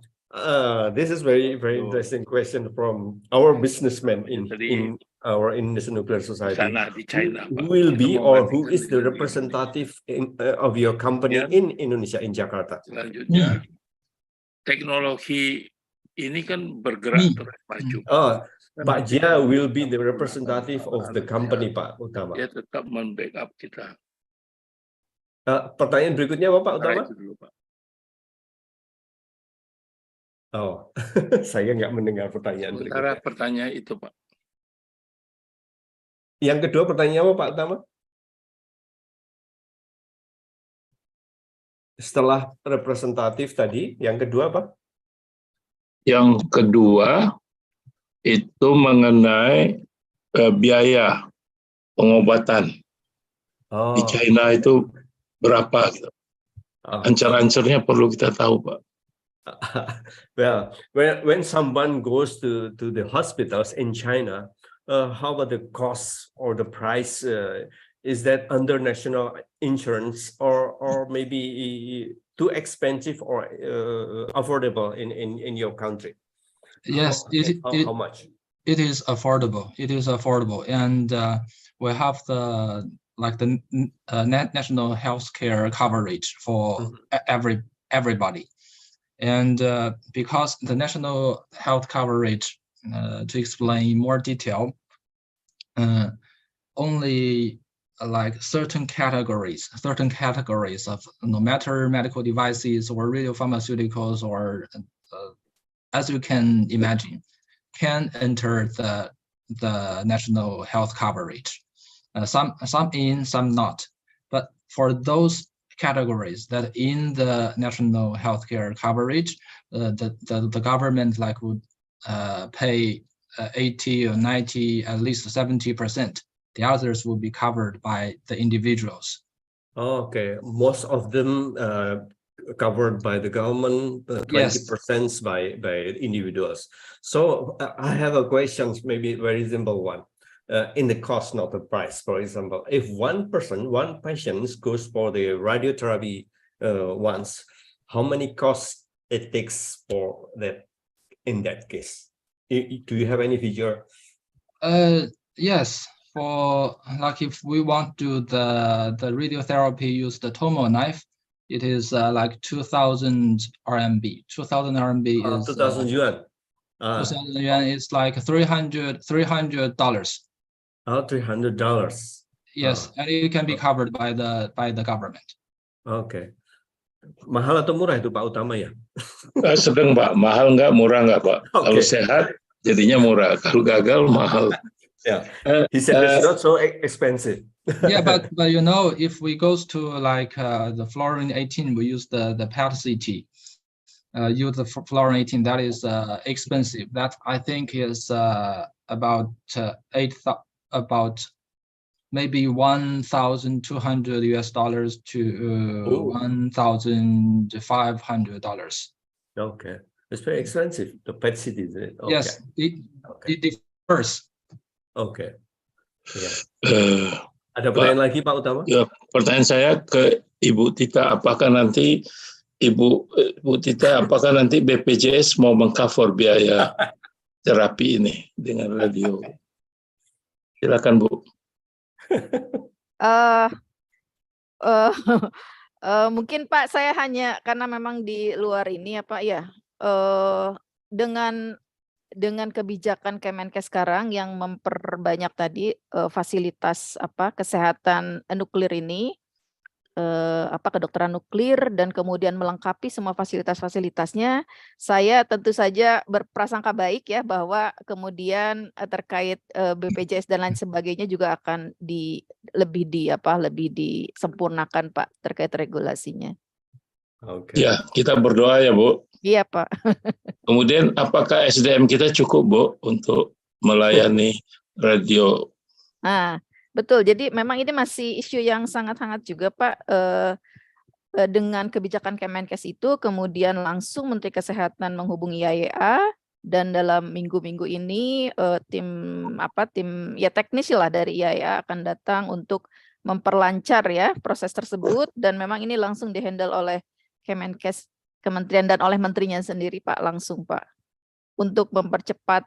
This is very interesting question from our businessmen in our Industri Nuclear Society. Di China, who will be or who is the representative of your company in Indonesia, in Jakarta? Selanjutnya, teknologi ini kan bergerak terus maju. Pak Jia will be the representative of the company, Pak Utama. Dia tetap membackup kita. Pertanyaan berikutnya apa, Pak Utama? Itu dulu, Pak. Oh, saya nggak mendengar pertanyaan berikutnya. Pertanyaan itu, Pak. Yang kedua pertanyaannya apa, Pak Utama? Setelah representatif tadi, yang kedua apa? Yang kedua itu mengenai biaya pengobatan di China itu berapa? Gitu. Ancar-ancarnya perlu kita tahu, Pak. Well, when someone goes to the hospitals in China, how about the cost or the price? Is that under national insurance or maybe too expensive or affordable in your country? Yes, how much? It is affordable. It is affordable, and we have the national healthcare coverage for everybody. And because the national health coverage, to explain in more detail, only like certain categories of no matter medical devices or radiopharmaceuticals or as you can imagine, can enter the national health coverage. Some in, some not. But for those categories that in the national healthcare coverage, the government would pay 80 or 90, at least 70%. The others will be covered by the individuals. Okay, most of them covered by the government, 20% by individuals. So I have a question, maybe very simple one. In the cost, not the price. For example, if one patient goes for the radiotherapy once, how many costs ethics for that in that case? Do you have any figure? Yes. For like if we want to the radiotherapy use the tomo knife, it is like 2,000 RMB. 2,000 RMB is 2,000 yuan. 2,000 yuan is like $300. Oh, $300. Yes, and it can be covered by the government. Oke. Mahal atau murah itu Pak Utama ya? Sedang Pak, mahal nggak, murah nggak Pak? Oke. Kalau sehat jadinya murah, kalau gagal mahal. Yeah, he said it's not so expensive. Yeah, but you know, if we goes to like the fluorine 18, we use the PET-CT. Use the fluorine 18, that is expensive. That I think is about maybe $1,200 to $1,500. Okay, it's very expensive. The PET-CT, is it? Okay. Yes, it differs. Oke. Ya. Ada Pak, pertanyaan lagi Pak Utama? Ya, pertanyaan saya ke Ibu Tita, apakah nanti Ibu Tita, apakah nanti BPJS mau mengcover biaya terapi ini dengan radio? Silakan Bu. Mungkin Pak, saya hanya karena memang di luar ini ya Pak ya, dengan kebijakan Kemenkes sekarang yang memperbanyak tadi fasilitas kesehatan nuklir ini, kedokteran nuklir, dan kemudian melengkapi semua fasilitas-fasilitasnya, saya tentu saja berprasangka baik ya bahwa kemudian terkait BPJS dan lain sebagainya juga akan lebih disempurnakan Pak terkait regulasinya. Oke. Ya, kita berdoa ya Bu. Iya Pak. Kemudian apakah SDM kita cukup Bu untuk melayani radio? Nah, betul. Jadi memang ini masih isu yang sangat hangat juga Pak. Dengan kebijakan Kemenkes itu, kemudian langsung Menteri Kesehatan menghubungi IAEA, dan dalam minggu-minggu ini tim ya teknis lah dari IAEA akan datang untuk memperlancar ya proses tersebut, dan memang ini langsung dihandle oleh Kemenkes, Kementerian, dan oleh menterinya sendiri Pak, langsung Pak, untuk mempercepat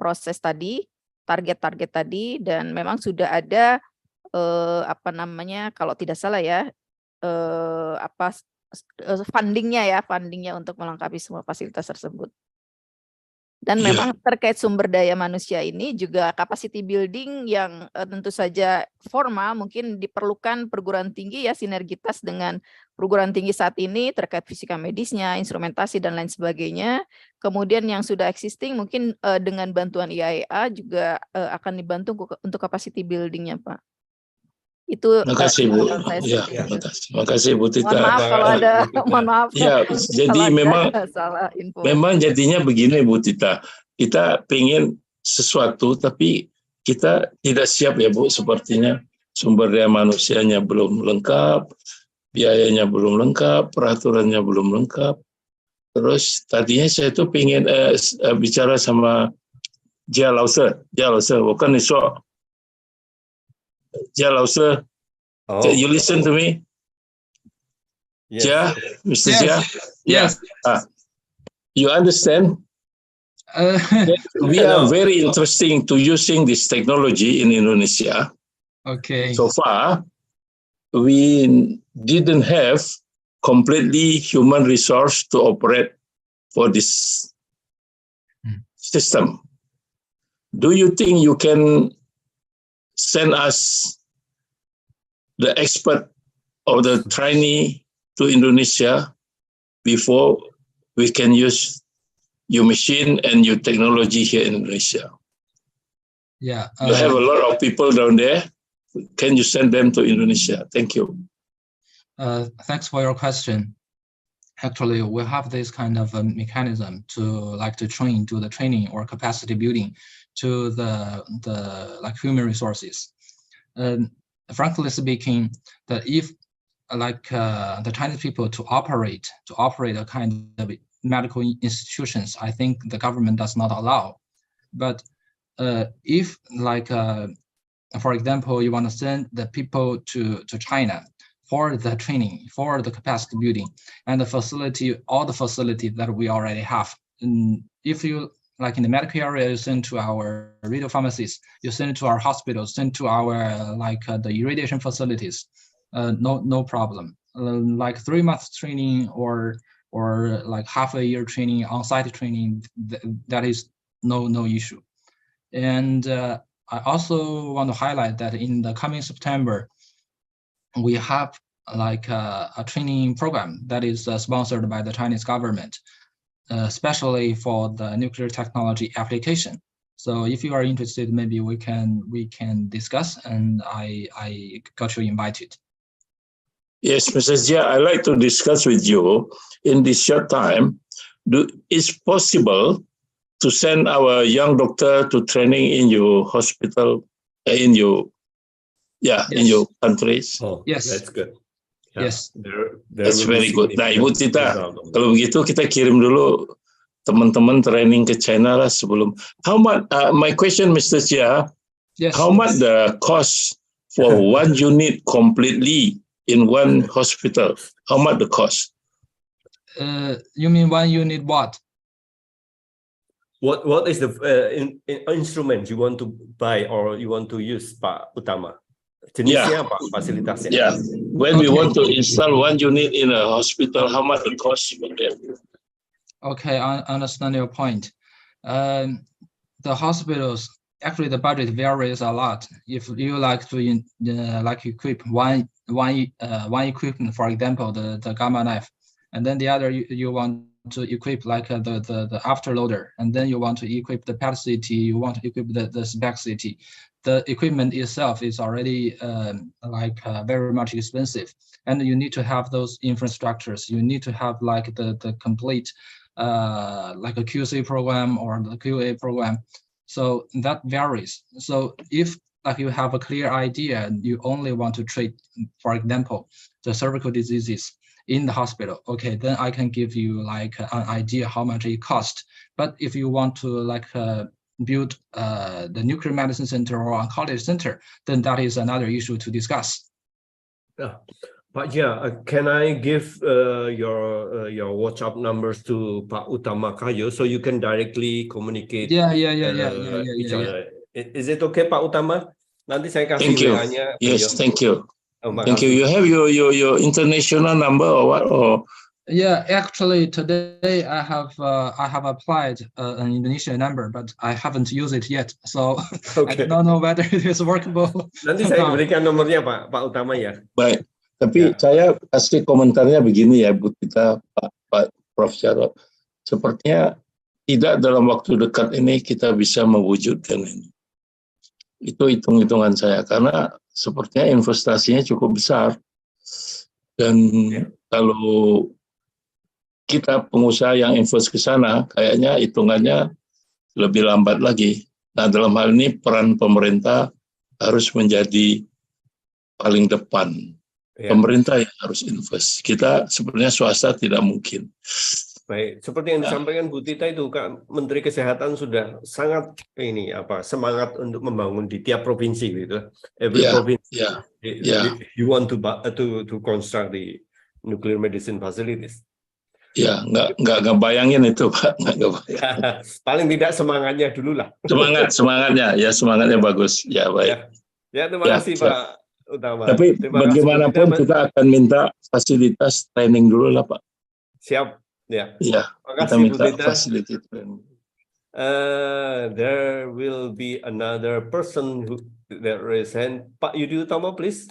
proses tadi, target-target tadi, dan memang sudah ada kalau tidak salah ya fundingnya untuk melengkapi semua fasilitas tersebut. Dan memang terkait sumber daya manusia ini juga capacity building yang tentu saja formal, mungkin diperlukan perguruan tinggi ya, sinergitas dengan perguruan tinggi saat ini terkait fisika medisnya, instrumentasi dan lain sebagainya. Kemudian yang sudah existing mungkin dengan bantuan IAEA juga akan dibantu untuk capacity buildingnya Pak. Itu makasih Bu. Ya, makasih Bu Tita. Mohon maaf kalau ada, mohon maaf. Ya, jadi memang salah info. Memang jadinya begini Bu Tita. Kita pengen sesuatu tapi kita tidak siap ya Bu, sepertinya sumber daya manusianya belum lengkap, biayanya belum lengkap, peraturannya belum lengkap. Terus tadinya saya tuh pengen bicara sama Jia Lao Sư, bukan iso. Jia Lao Sư, you listen to me? Yes. Jia, Mr. Jia? Yes. You understand? We are very interesting to using this technology in Indonesia. Okay. So far, we didn't have completely human resource to operate for this system. Do you think you can send us the expert of the trainee to Indonesia before we can use your machine and your technology here in Indonesia? Yeah. You have a lot of people down there. Can you send them to Indonesia? Thank you. Thanks for your question. Actually, we have this kind of a mechanism to do the training or capacity building to the human resources. Frankly speaking, that if the Chinese people to operate a kind of medical institutions, I think the government does not allow. But if for example, you want to send the people to China for the training, for the capacity building, and the facility, all the facilities that we already have. And if you, like in the medical area, you send to our radio pharmacies, you send to our hospitals, send to our the irradiation facilities, no problem. Like 3 months training or like half a year training, on-site training, that is no issue. And I also want to highlight that in the coming September, we have like a training program that is sponsored by the Chinese government, especially for the nuclear technology application. So if you are interested, maybe we can discuss, and I got you invited. Yes, Mr. Jia, I'd like to discuss with you in this short time. Is possible to send our young doctor to training in your hospital, in your countries? Oh, yes, that's good. Yeah. Yes, that's very good. Nah, Ibu Tita, kalau begitu kita kirim dulu teman-teman training ke China lah sebelum. How much? My question, Mr. Jia, yes, how much the cost for one unit completely in one hospital? How much the cost? You mean one unit what? What is the instrument you want to buy or you want to use, Pak Utama? Jenisnya apa? Fasilitasnya? Yeah. When we want to install one unit in a hospital, how much the cost for them? Okay, I understand your point. The hospitals, actually the budget varies a lot. If you like to equip one equipment, for example, the gamma knife, and then the other you want to equip like the afterloader, and then you want to equip the PET CT, you want to equip the SPEC CT. The equipment itself is already very much expensive, and you need to have those infrastructures. You need to have like the complete like a QC program or the QA program. So that varies. So if like you have a clear idea, you only want to treat, for example, the cervical diseases in the hospital, okay, then I can give you like an idea how much it costs. But if you want to like build the nuclear medicine center or oncology center, then that is another issue to discuss. But yeah, can I give your WhatsApp numbers to Pak Utama Kayo so you can directly communicate? Yeah. Each other. Is it okay, Pak Utama? Nanti saya kasih Thank you. WA-nya. Yes, thank you. Oh, thank you. You have your international number or what? Or yeah, actually today I have applied an Indonesian number, but I haven't used it yet, so okay. I don't know whether it is workable. Nanti saya berikan nomornya Pak Utama ya. Baik, tapi saya kasih komentarnya begini ya, Bu Tita, Pak Prof. Jarot. Sepertinya tidak dalam waktu dekat ini kita bisa mewujudkan ini. Itu hitung-hitungan saya, karena sepertinya investasinya cukup besar. Dan kalau kita pengusaha yang invest ke sana, kayaknya hitungannya lebih lambat lagi. Nah, dalam hal ini peran pemerintah harus menjadi paling depan. Pemerintah yang harus invest. Kita sebenarnya swasta tidak mungkin. Baik, seperti yang disampaikan Bu Tita itu, Kak, Menteri Kesehatan sudah sangat semangat untuk membangun di tiap provinsi gitu. Every province, you want to construct the nuclear medicine facilities. Ya, nggak bayangin itu, Pak. Paling tidak semangatnya dulu lah. Semangatnya bagus. Ya, baik. Ya, terima kasih Pak Utama. Tapi bagaimanapun kita akan minta fasilitas training dulu lah, Pak. Siap. Ya, kita minta facility training. There will be another person that raised hand. Pak Yudi Utama, please.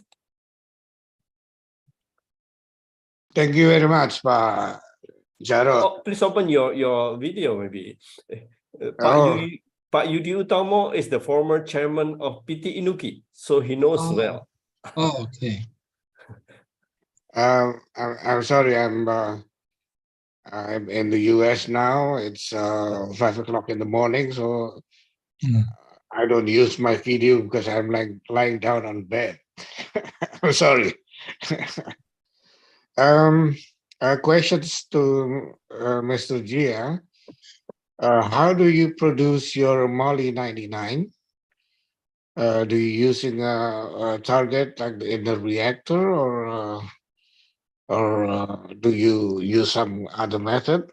Thank you very much, Pak Jarot. Oh, please open your video, maybe. Pak Yudi Utama is the former chairman of PT Inuki, so he knows well. Oh, okay. I'm sorry, I'm in the US now. It's 5 o'clock in the morning, so I don't use my video because I'm like lying down on bed. I'm sorry. Questions to Mr. Jia. How do you produce your Moly 99? Do you using a target like in the reactor, or do you use some other method?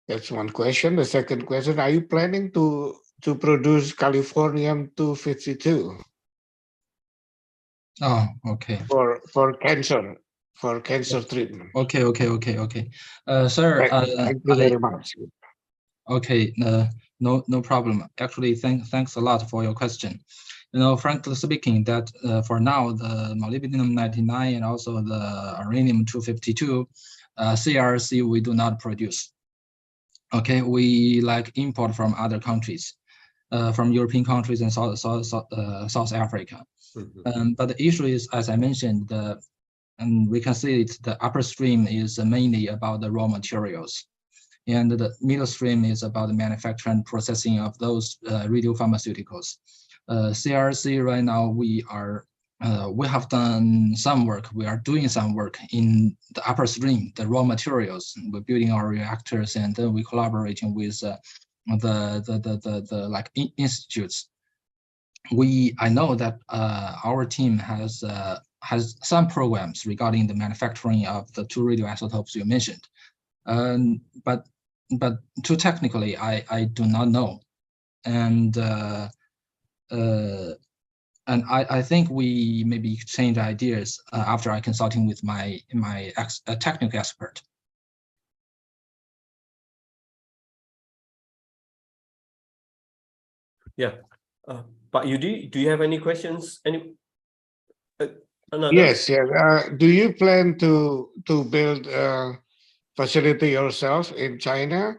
That's one question. The second question: are you planning to produce californium-252 Oh, okay. for cancer treatment? Okay. Sir, Thank you very much. okay, no problem. Actually, thanks a lot for your question. You know, frankly speaking, that for now, the molybdenum-99 and also the uranium-252, CRC we do not produce. Okay, we like import from other countries, from European countries and South Africa. But the issue is, as I mentioned, and we can see it, the upper stream is mainly about the raw materials, and the middle stream is about the manufacture and processing of those radiopharmaceuticals. CRC right now we have done some work. We are doing some work in the upper stream, the raw materials. We're building our reactors, and then we collaborating with the like institutes. I know that our team has some programs regarding the manufacturing of the 2 radioisotopes you mentioned, but too technically I do not know, and I think we maybe exchange ideas after I consulting with my technical expert. Yeah, Pak Yudi, do you have any questions? Another? Yes. Do you plan to build a facility yourself in China,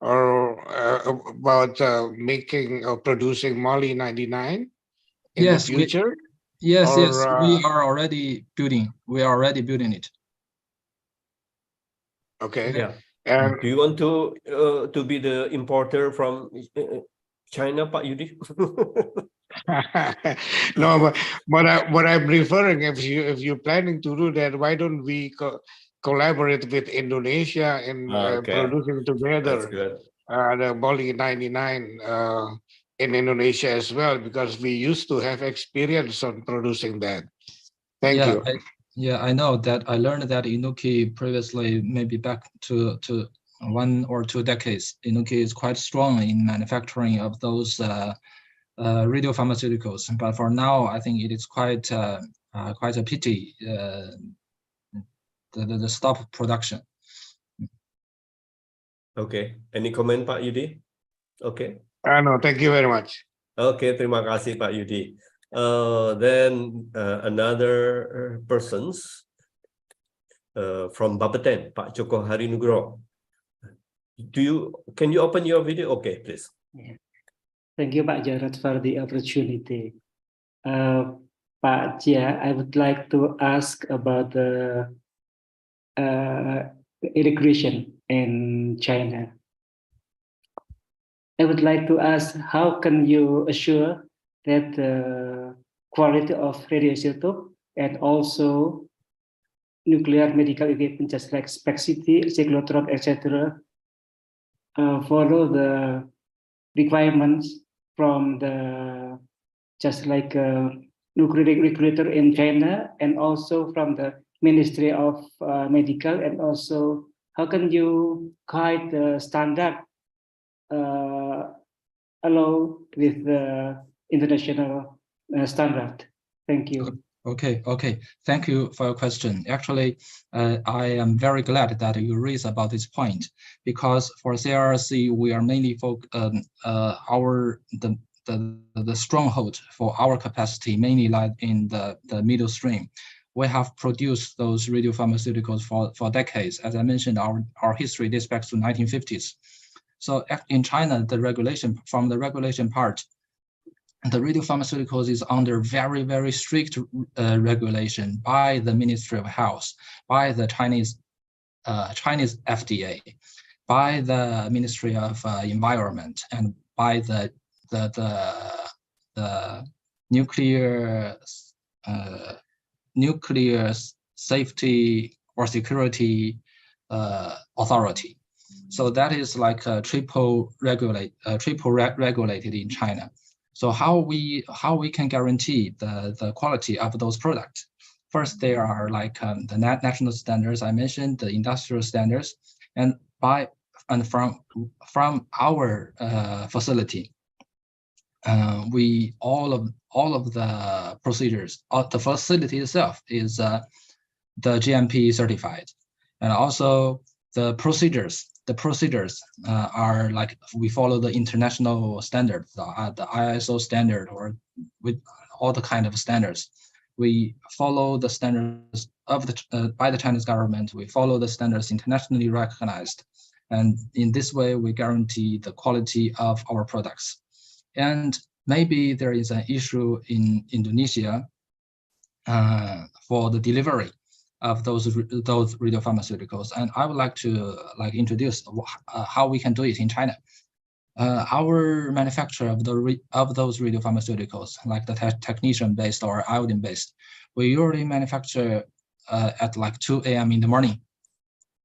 or about making or producing Moly-99 in the future? Yes, we are already building. We are already building it. Okay. Yeah. And do you want to be the importer from China, Pak Yudi? no, but what I'm referring, if you're planning to do that, why don't we collaborate with Indonesia in producing together the Moly-99 in Indonesia as well, because we used to have experience on producing that. Thank you. I know that. I learned that Inuki previously, maybe back to 1 or 2 decades, Inuki is quite strong in manufacturing of those radiopharmaceuticals. But for now, I think it is quite a pity the stop production. Okay. Any comment, Pak Yudi? Okay. No, thank you very much. Okay, terima kasih Pak Yudi. Then another persons from Bapeten, Pak Joko Harinugro. Can you open your video? Okay, please. Yeah. Thank you, Pak Jarod, for the opportunity. Pak Jia, I would like to ask about the irrigation in China. I would like to ask, how can you assure that the quality of radioisotope and also nuclear medical equipment, just like spexity, cyclotron, etc., follow the requirements from the just like nuclear regulator in China, and also from the Ministry of Medical, and also how can you guide the standard allow with the international standard? Thank you. Okay. Thank you for your question. Actually, I am very glad that you raised about this point, because for CRC we are mainly the stronghold for our capacity mainly lies in the middle stream. We have produced those radiopharmaceuticals for decades. As I mentioned, our history dates back to 1950s. So in China, the regulation part, the radiopharmaceuticals is under very, very strict regulation by the Ministry of Health, by the Chinese FDA, by the Ministry of Environment, and by the nuclear safety or security authority. So that is like triple regulated in China. So how we can guarantee the quality of those products? First, there are like the national standards I mentioned, the industrial standards, and from our facility, we all of the procedures, the facility itself is the GMP certified, and also the procedures are like we follow the international standards, the ISO standard, or with all the kind of standards. We follow the standards of the by the Chinese government. We follow the standards internationally recognized, and in this way we guarantee the quality of our products. And maybe there is an issue in Indonesia for the delivery of those radiopharmaceuticals, and I would like to introduce how we can do it in China. Our manufacture of those radiopharmaceuticals, like the technician based or iodine based, we usually manufacture at like 2 a.m. in the morning.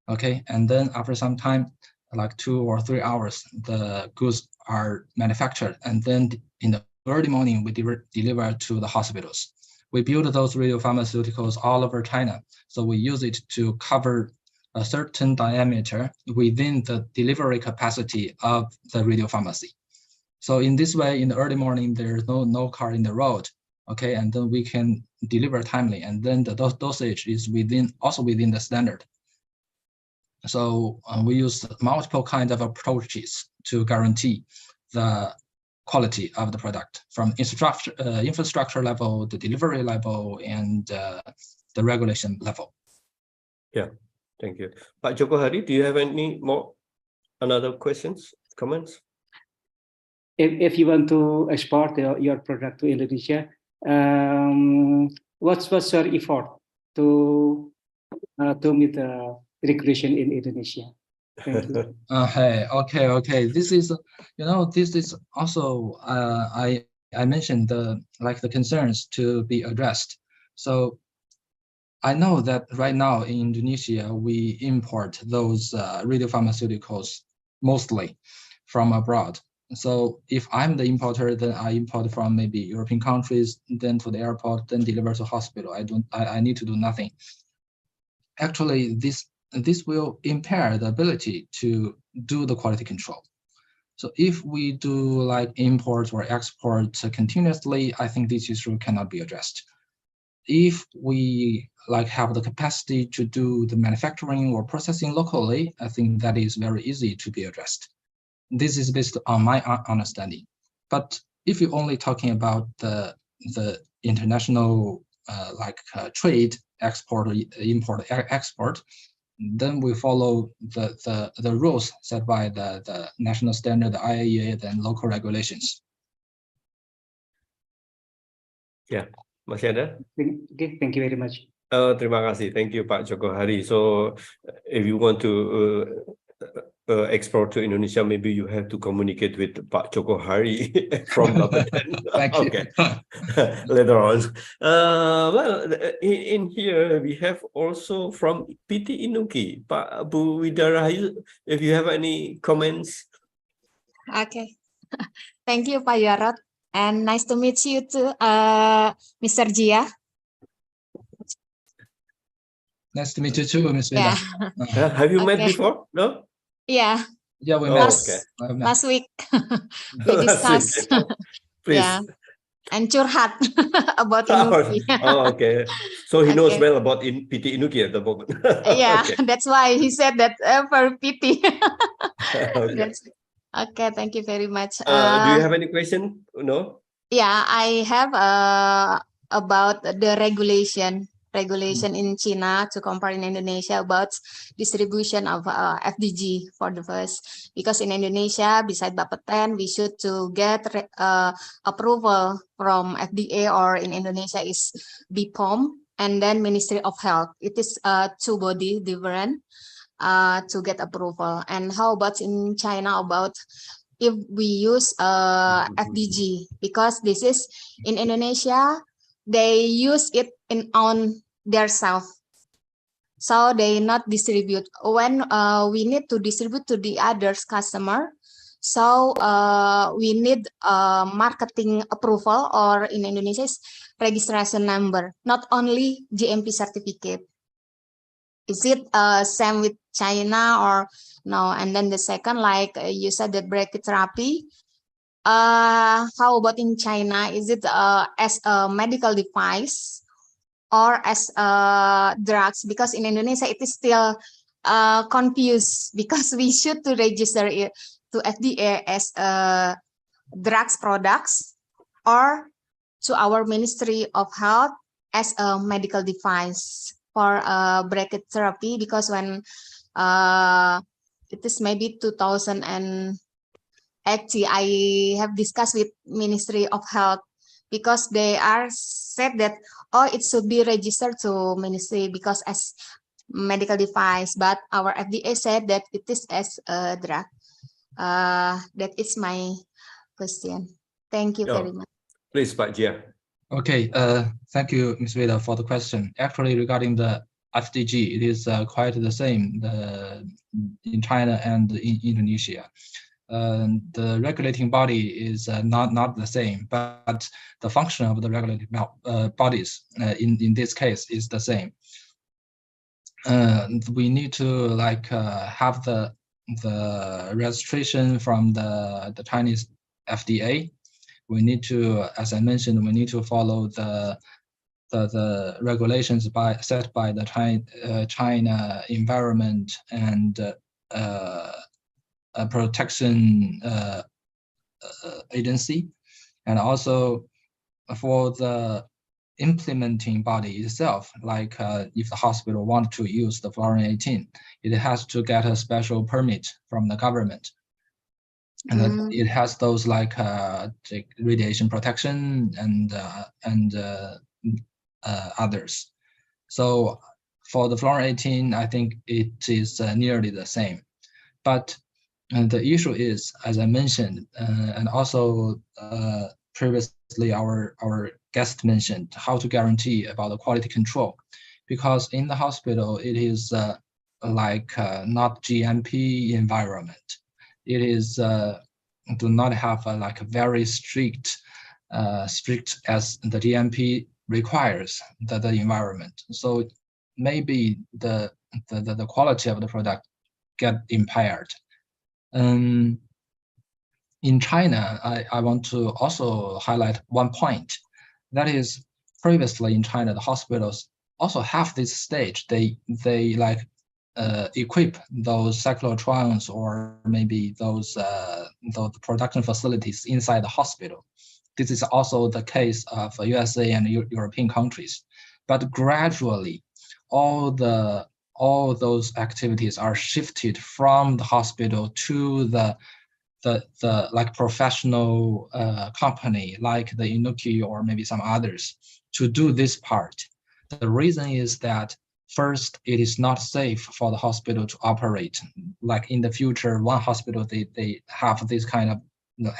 Okay, and then after some time, like 2 or 3 hours, the goods are manufactured, and then in the early morning we deliver to the hospitals. We build those radiopharmaceuticals all over China, so we use it to cover a certain diameter within the delivery capacity of the radiopharmacy. So in this way, in the early morning, there's no car in the road, okay, and then we can deliver timely, and then the dosage is also within the standard. So we use multiple kinds of approaches to guarantee the quality of the product, from infrastructure level, the delivery level, and the regulation level. Yeah, thank you. Pak Joko Hari, do you have another questions, comments? If you want to export your product to Indonesia, what's your effort to meet the regulation in Indonesia? Thank you. Okay. This is, this is also I mentioned the concerns to be addressed. So I know that right now in Indonesia we import those radiopharmaceuticals mostly from abroad. So if I'm the importer, then I import from maybe European countries, then to the airport, then deliver to hospital. I need to do nothing. Actually, this will impair the ability to do the quality control. So if we do like import or export continuously, I think this issue cannot be addressed. If we have the capacity to do the manufacturing or processing locally, I think that is very easy to be addressed. This is based on my understanding. But if you're only talking about the international trade, export, import, export, then we follow the rules set by the national standard, the IAEA, and local regulations. Yeah, masih ada? Okay, thank you very much. Terima kasih, thank you Pak Joko Hari. So if you want to export to Indonesia, maybe you have to communicate with Pak Joko Hari from Bapeten. Okay, later on. Well, in here we have also from PT Inuki, Pak Bu Widarahayu. If you have any comments. Okay, thank you, Pak Yarot, and nice to meet you too, Mr. Jia. Nice to meet you too, Ms. Vida. Yeah. Have you met before? No? Yeah. Yeah, we met. Last week. We discussed. Yeah. And curhat about Inuki. Okay. So he knows well about PT Inuki at the moment. Yeah, that's why he said that for PT. Okay, thank you very much. Do you have any question? No? Yeah, I have about the regulation in China to compare in Indonesia about distribution of FDG for the first, because in Indonesia, beside Bapeten, we should to get approval from FDA, or in Indonesia is BPOM, and then Ministry of Health. It is two body different to get approval. And how about in China about if we use FDG, because this is in Indonesia, they use it on their self, so they not distribute. When we need to distribute to the others customer, So we need marketing approval, or in Indonesia is registration number, not only GMP certificate. Is it same with China or no? And then the second, like you said, that brachytherapy. How about in China? Is it as a medical device or as drugs? Because in Indonesia it is still confused, because we should to register it to FDA as drugs products, or to our Ministry of Health as a medical device for brachytherapy. Because when it is maybe 2080, I have discussed with Ministry of Health, because they are said that, oh, it should be registered to Ministry because as medical device, but our FDA said that it is as a drug. That is my question. Thank you very much. Please, Pak Jia. Okay, thank you, Ms. Vida, for the question. Actually, regarding the FDG, it is quite the same in China and in Indonesia. The regulating body is not the same, but the function of the regulating bodies in this case is the same. We need to have the registration from the Chinese FDA. We need to, as I mentioned, we need to follow the regulations set by the China Environment and Protection Agency, and also for the implementing body itself, like if the hospital wants to use the fluorine-18, it has to get a special permit from the government. And it has those like radiation protection and others. So for the fluorine-18, I think it is nearly the same. But the issue is, as I mentioned, and also previously our guest mentioned, how to guarantee about the quality control, because in the hospital it is not GMP environment. It is do not have a very strict as the GMP requires the environment. So maybe the quality of the product get impaired. In China, I want to also highlight one point. That is, previously in China, the hospitals also have this stage. They equip those cyclotrons or maybe those production facilities inside the hospital. This is also the case of USA and European countries. But gradually, all those activities are shifted from the hospital to the professional company like the Industri or maybe some others to do this part. The reason is that first, it is not safe for the hospital to operate. Like in the future, one hospital, they have this kind of,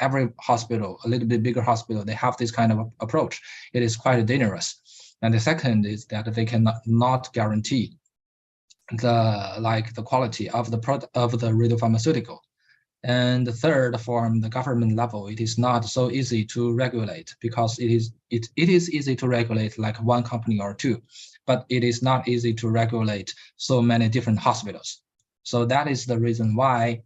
every hospital, a little bit bigger hospital, they have this kind of approach. It is quite dangerous. And the second is that they cannot guarantee the quality of the product of the radiopharmaceutical. And the third, from the government level, it is not so easy to regulate, because it is easy to regulate like one company or two, but it is not easy to regulate so many different hospitals. So that is the reason why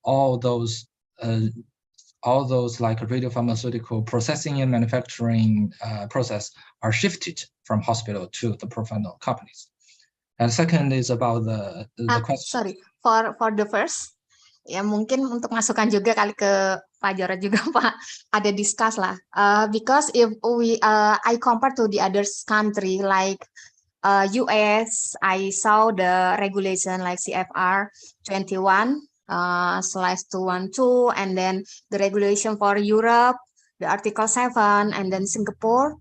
all those like radiopharmaceutical processing and manufacturing process are shifted from hospital to the professional companies. And second is about the question. Sorry, for the first, ya mungkin untuk masukan juga kali ke Pak Jarod juga Pak, ada discuss lah. Because if I compare to the other country like US, I saw the regulation like CFR 21/212, and then the regulation for Europe, the Article 7, and then Singapore,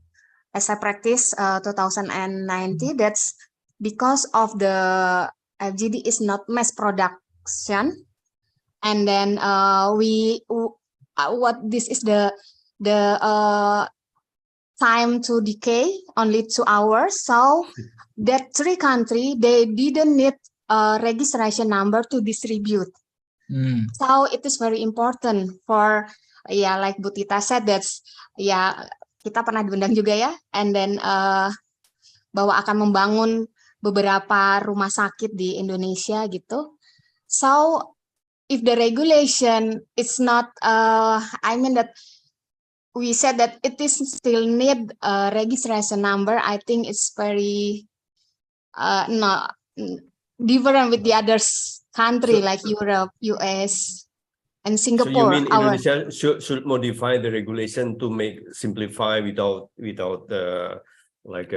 as I practice 2090. That's because of the FGD is not mass production. And then what this is the time to decay only 2 hours. So that 3 countries, they didn't need a registration number to distribute. So it is very important for like Bu Tita said, that's kita pernah diundang juga ya, and then bahwa akan membangun beberapa rumah sakit di Indonesia gitu. So if the regulation is not, I mean that we said that it is still need a registration number. I think it's very not different with the other country like Europe, US, and Singapore. So you mean Indonesia should modify the regulation to make simplify without like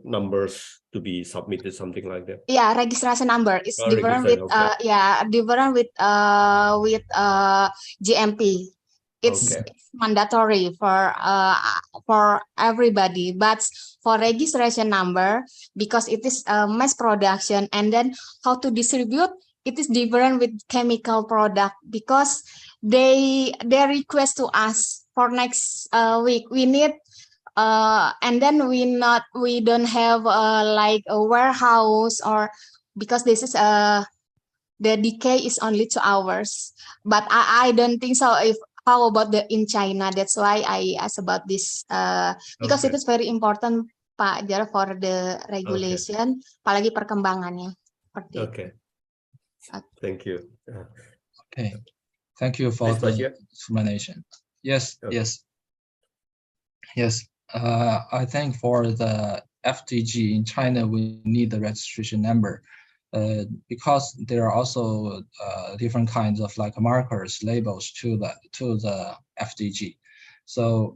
numbers to be submitted, something like that? Yeah, registration number is different with different with GMP. It's mandatory for everybody, but for registration number, because it is mass production, and then how to distribute, it is different with chemical product, because they request to us for next week we need, and then we don't have like a warehouse, or because this is the decay is only 2 hours, but I don't think so. How about in China? That's why I asked about this, because it is very important, Pak Jar, for the regulation, apalagi perkembangannya. Okay. Thank you. Okay. Thank you for the explanation. Yes. I think for the FDG in China, we need the registration number. Because there are also different kinds of like markers, labels to the FDG. So,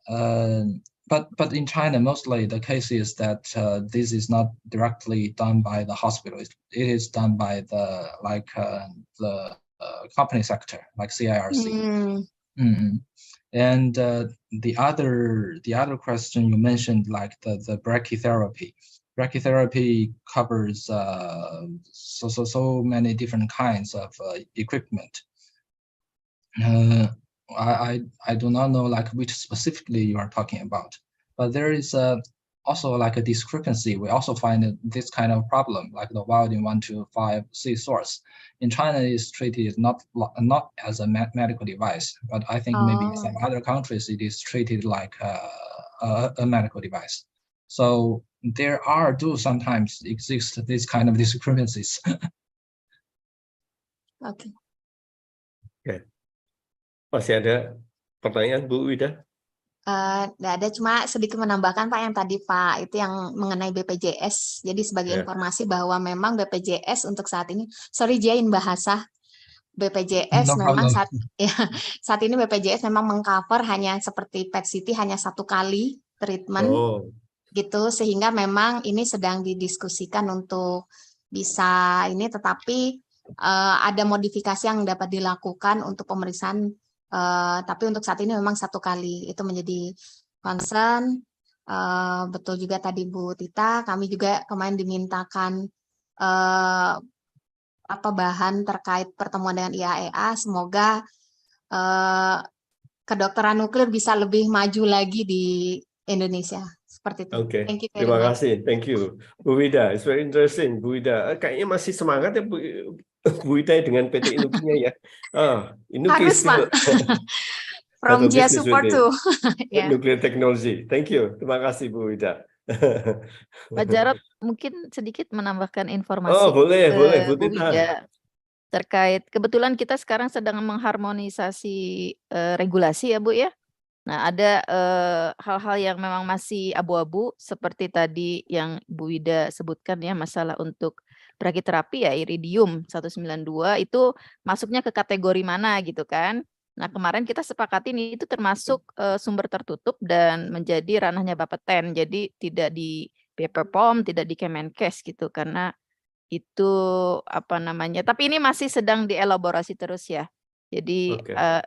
but in China, mostly the case is that this is not directly done by the hospital. It is done by the company sector, like CIRC. And the other question you mentioned, like the brachytherapy. Brachytherapy covers so many different kinds of equipment. I do not know like which specifically you are talking about, but there is also like a discrepancy. We also find this kind of problem, like the iodine 125C source in China is treated not as a medical device, but I think maybe in some other countries it is treated like a medical device. So there do sometimes exist this kind of discrepancies. Okay. Masih ada pertanyaan, Bu Wida? Nggak ada, cuma sedikit menambahkan Pak yang tadi Pak itu yang mengenai BPJS. Jadi sebagai informasi bahwa memang BPJS untuk saat ini, sorry Jain bahasa BPJS memang saat ini BPJS memang mengcover hanya seperti PET CT hanya 1 kali treatment. Gitu, sehingga memang ini sedang didiskusikan untuk bisa ini, tetapi ada modifikasi yang dapat dilakukan untuk pemeriksaan, tapi untuk saat ini memang 1 kali, itu menjadi concern. Betul juga tadi Bu Tita, kami juga kemarin dimintakan bahan terkait pertemuan dengan IAEA, semoga kedokteran nuklir bisa lebih maju lagi di Indonesia. Seperti itu. Oke, Terima kasih. Thank you, Bu Wida. It's very interesting, Bu Wida. Kayaknya masih semangat ya Bu Wida dengan PT Industri ya. Harus Pak. From Jia support to nuclear technology. Thank you. Terima kasih Bu Wida. Pak Jarod mungkin sedikit menambahkan informasi boleh Bu Bu Tita. Wida terkait kebetulan kita sekarang sedang mengharmonisasi regulasi ya Bu ya. Nah, ada hal-hal yang memang masih abu-abu seperti tadi yang Bu Wida sebutkan ya, masalah untuk brachytherapy ya, iridium 192 itu masuknya ke kategori mana gitu kan. Nah, kemarin kita sepakati ini itu termasuk sumber tertutup dan menjadi ranahnya Bapeten. Jadi tidak di BPOM, tidak di Kemenkes gitu, karena itu tapi ini masih sedang dielaborasi terus ya. Jadi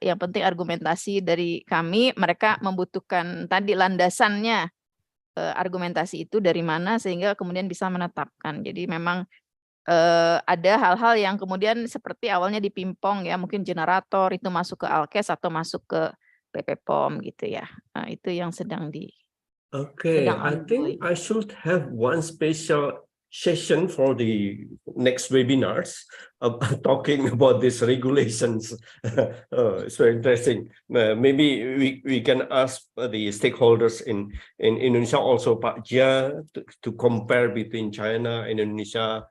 yang penting argumentasi dari kami, mereka membutuhkan tadi landasannya, argumentasi itu dari mana sehingga kemudian bisa menetapkan. Jadi memang ada hal-hal yang kemudian seperti awalnya dipimpong ya, mungkin generator itu masuk ke Alkes atau masuk ke BPOM gitu ya. Nah, itu yang sedang I think I should have one special session for the next webinars talking about these regulations. It's very interesting. Maybe we can ask the stakeholders in Indonesia also, Pak Jia, to compare between China and Indonesia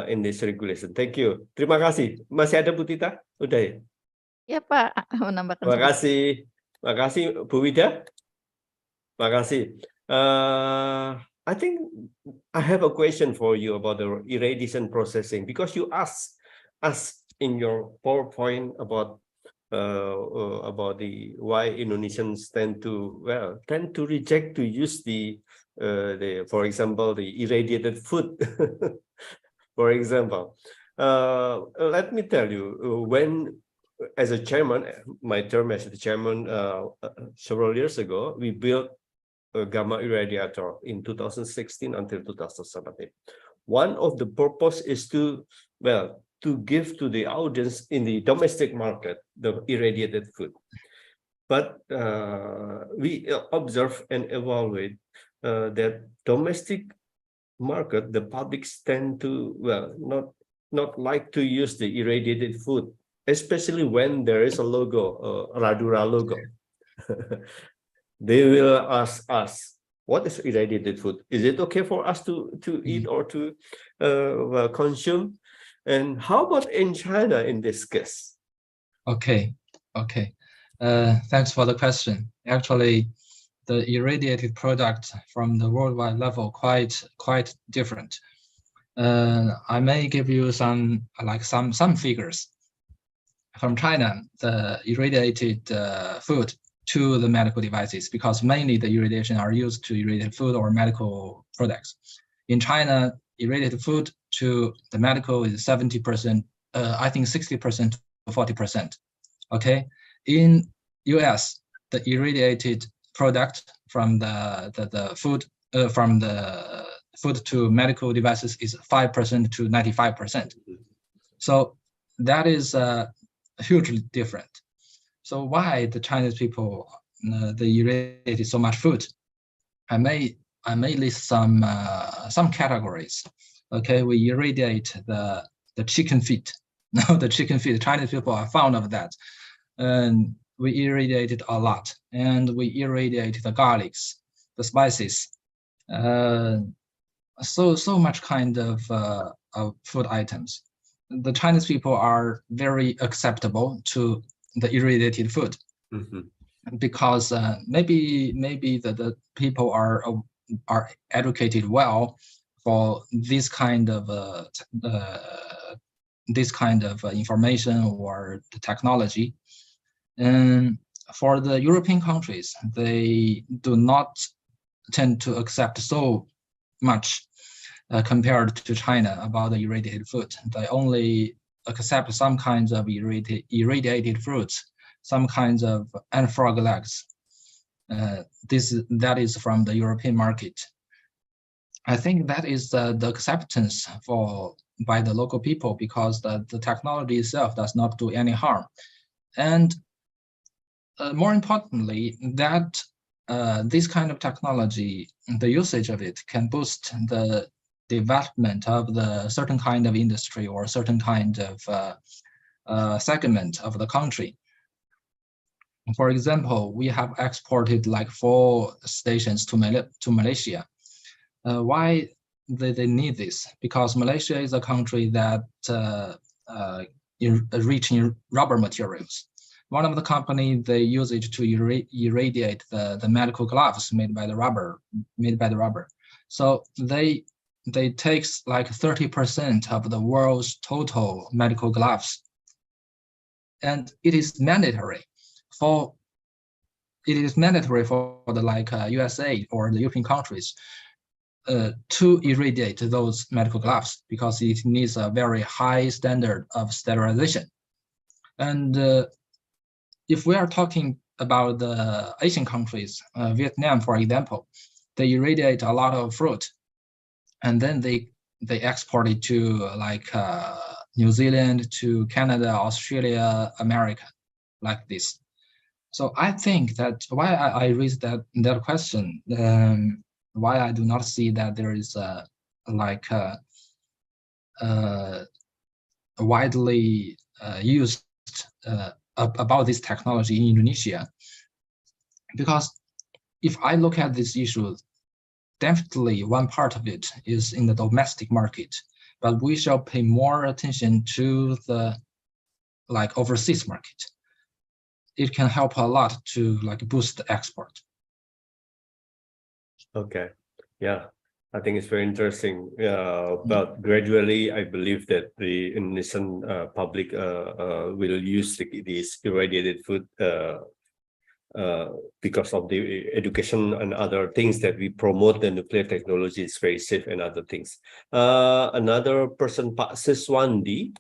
in this regulation. Thank you. Terima kasih. Masih ada Bu Tita? Udah ya? Ya Pak, menambahkan. Terima kasih. Terima kasih Bu Wida. Terima kasih. I think I have a question for you about the irradiation processing, because you asked us in your PowerPoint about the why Indonesians tend to reject to use the for example the irradiated food. For example, let me tell you, when as a chairman, my term as the chairman several years ago, we built a gamma irradiator in 2016 until 2017. One of the purpose is to give to the audience in the domestic market the irradiated food. But we observe and evaluate that domestic market, the publics tend to not like to use the irradiated food, especially when there is a logo, Radura logo. They will ask us, what is irradiated food? Is it okay for us to eat or to consume? And how about in China in this case? Okay. Thanks for the question. Actually, the irradiated product from the worldwide level quite different. I may give you some figures. From China, the irradiated food to the medical devices, because mainly the irradiation are used to irradiate food or medical products. In China, irradiated food to the medical is 70%, I think 60% to 40%. Okay, in US, the irradiated product from the food from the food to medical devices is 5% to 95%. So that is hugely different. So why the Chinese people they irradiate so much food? I may list some categories. Okay, we irradiate the chicken feet. No, the chicken feet. Chinese people are fond of that, and we irradiate it a lot. And we irradiate the garlics, the spices. So much kind of food items. The Chinese people are very acceptable to the irradiated food, because maybe the people are educated well for this kind of information or the technology. And for the European countries, they do not tend to accept so much compared to China about the irradiated food. They only accept some kinds of irradiated fruits, some kinds of and frog legs. That is from the European market. I think that is the acceptance by the local people, because the technology itself does not do any harm. And more importantly, that this kind of technology, the usage of it can boost the development of the certain kind of industry or certain kind of segment of the country. For example, we have exported like 4 stations to Malaysia. Why they need this? Because Malaysia is a country that rich in rubber materials. One of the company, they use it to irradiate the medical gloves made by the rubber. So they takes like 30% of the world's total medical gloves, and it is mandatory for the like USA or the European countries to irradiate those medical gloves, because it needs a very high standard of sterilization. And if we are talking about the Asian countries, Vietnam, for example, they irradiate a lot of fruit, and then they export it to like New Zealand, to Canada, Australia, America, like this. So I think that why I raised that question, why I do not see that there is like widely used about this technology in Indonesia. Because if I look at this issue, definitely one part of it is in the domestic market, but we shall pay more attention to the overseas market. It can help a lot to boost the export. Okay, yeah, I think it's very interesting. But gradually, I believe that the Indonesian public will use this irradiated food because of the education and other things that we promote. The nuclear technology is very safe and other things. Another person, Pak Siswandi,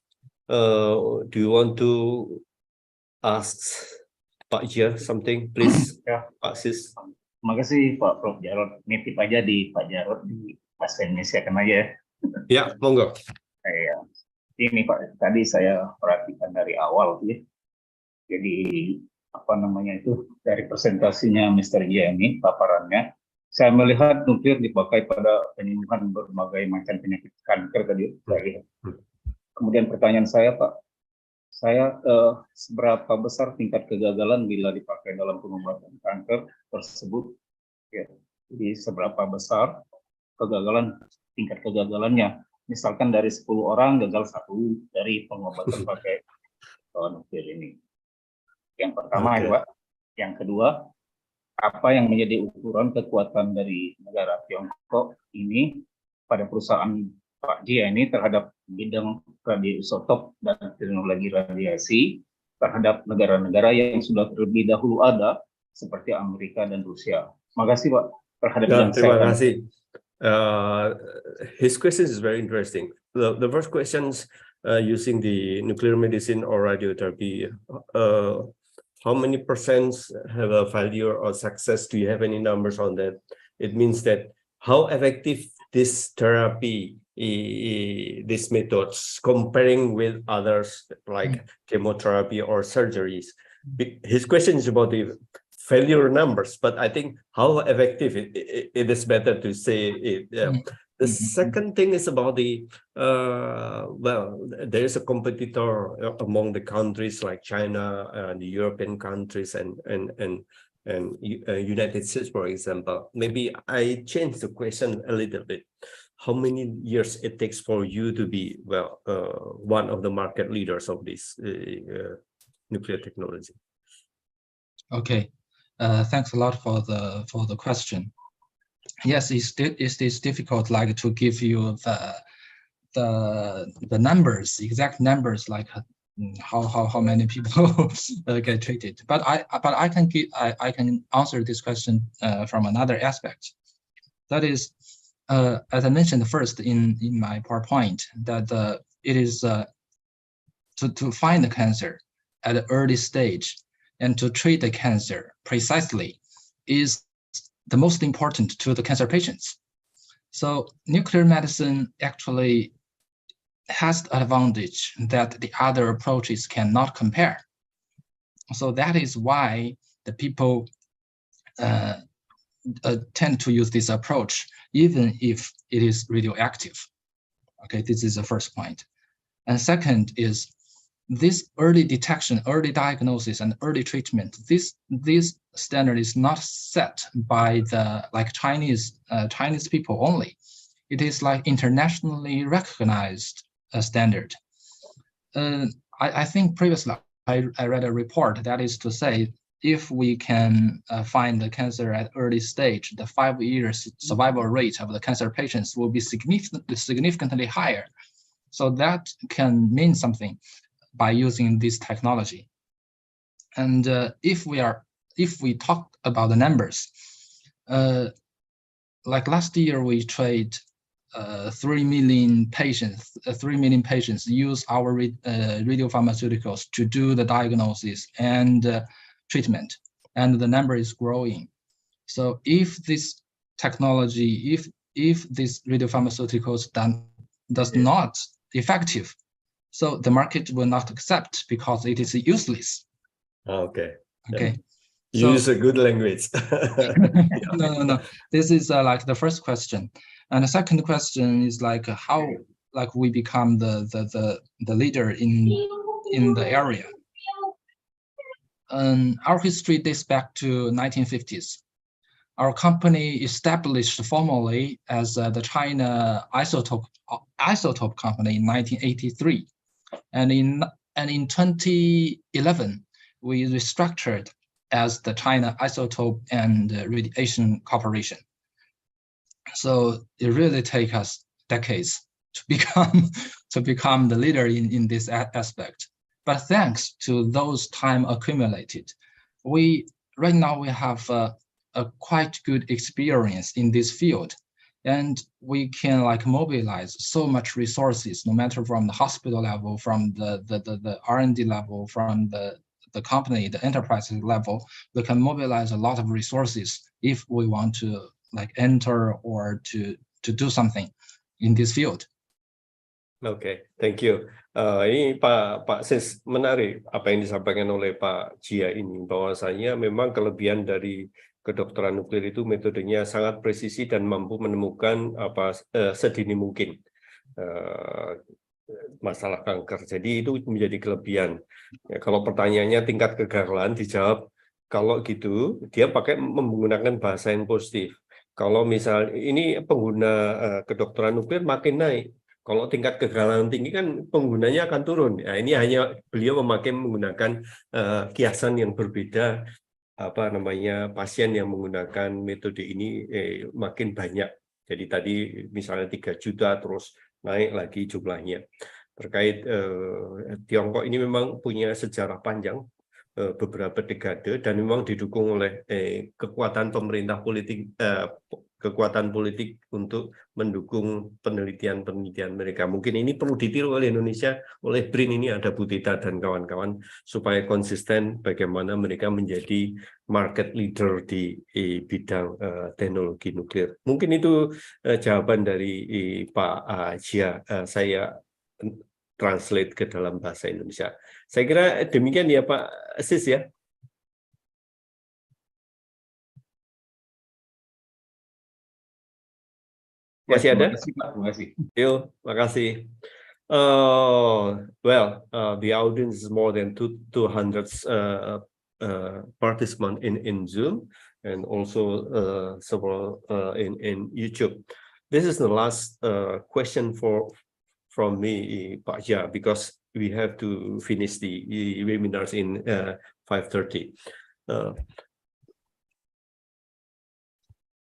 do you want to ask Pak Jia something, please? Ya, Pak Sis. Terima kasih Pak Prof. Jarod. Nitip aja di Pak Jarod di bahasa Indonesia kan aja ya. Ya, monggo. Ini Pak, tadi saya perhatikan dari awal ya. Jadi apa namanya itu dari presentasinya Mr. Jia ini paparannya, saya melihat nuklir dipakai pada penyembuhan berbagai macam penyakit kanker tadi. Kemudian pertanyaan saya Pak, seberapa besar tingkat kegagalan bila dipakai dalam pengobatan kanker tersebut? Ya, jadi seberapa besar tingkat kegagalannya? Misalkan dari 10 orang gagal 1 dari pengobatan pakai nuklir ini. Yang pertama ya Pak. Yang kedua, apa yang menjadi ukuran kekuatan dari negara Tiongkok ini pada perusahaan Pak Jia ini terhadap bidang radioisotop dan teknologi radiasi terhadap negara-negara yang sudah terlebih dahulu ada seperti Amerika dan Rusia. Terima kasih Pak terhadap yang terima kasih. His question is very interesting. The first questions using the nuclear medicine or radiotherapy, how many percent have a failure or success? Do you have any numbers on that? It means that how effective this therapy, these methods, comparing with others like chemotherapy or surgeries. His question is about the failure numbers, but I think how effective it is better to say it. The second thing is about the well, there is a competitor among the countries like China and the European countries and United States, for example. Maybe I change the question a little bit. How many years it takes for you to be one of the market leaders of this nuclear technology? Okay, thanks a lot for the question. Yes, it is difficult to give you the numbers, exact numbers, like how many people get treated. But I can answer this question from another aspect. That is, as I mentioned first in my PowerPoint, that it is to find the cancer at an early stage and to treat the cancer precisely is the most important to the cancer patients. So nuclear medicine actually has the advantage that the other approaches cannot compare. So that is why the people tend to use this approach, even if it is radioactive. Okay, this is the first point. And second is this early detection, early diagnosis, and early treatment. This standard is not set by the Chinese people only. It is internationally recognized standard. I think previously I read a report that is to say, if we can find the cancer at early stage, the 5 years survival rate of the cancer patients will be significantly higher. So that can mean something by using this technology. And if we talk about the numbers, like last year we treated 3 million patients. 3 million patients use our radiopharmaceuticals to do the diagnosis and treatment, and the number is growing. So if this technology, if this radiopharmaceuticals does not effective, so the market will not accept because it is useless. Okay. Okay. Use a good language. No. This is the first question. And the second question is like how like we become the leader in the area. Our history dates back to 1950s. Our company established formally as the China Isotop Company in 1983, and in 2011 we restructured as the China Isotope and Radiation Corporation. So it really takes us decades to become the leader in this aspect. But thanks to those time accumulated, right now we have a quite good experience in this field, and we can like mobilize so much resources, no matter from the hospital level, from the R&D level, from the company, the enterprise level. We can mobilize a lot of resources if we want to like enter or to do something in this field. Oke, thank you. Ini Pak Sis, menarik apa yang disampaikan oleh Pak Jia ini, bahwasanya memang kelebihan dari kedokteran nuklir itu metodenya sangat presisi dan mampu menemukan sedini mungkin masalah kanker. Jadi itu menjadi kelebihan. Ya, kalau pertanyaannya tingkat kegagalan, dijawab kalau gitu dia menggunakan bahasa yang positif. Kalau misal ini pengguna kedokteran nuklir makin naik. Kalau tingkat kegagalan tinggi kan penggunanya akan turun. Ya, ini hanya beliau menggunakan kiasan yang berbeda. Pasien yang menggunakan metode ini makin banyak. Jadi tadi misalnya 3 juta terus naik lagi jumlahnya. Terkait Tiongkok ini memang punya sejarah panjang, beberapa dekade, dan memang didukung oleh kekuatan pemerintah politik, kekuatan politik untuk mendukung penelitian-penelitian mereka. Mungkin ini perlu ditiru oleh Indonesia, oleh BRIN ini ada Bu Tita dan kawan-kawan, supaya konsisten bagaimana mereka menjadi market leader di bidang teknologi nuklir. Mungkin itu jawaban dari Pak Jia. Saya translate ke dalam bahasa Indonesia. Saya kira demikian ya Pak Sis ya. Masih ada? Terima kasih. Yuk, makasih. The audience is more than 200 participants in Zoom, and also several in YouTube. This is the last question from me, Pak Jia, because we have to finish the webinars in 5:30.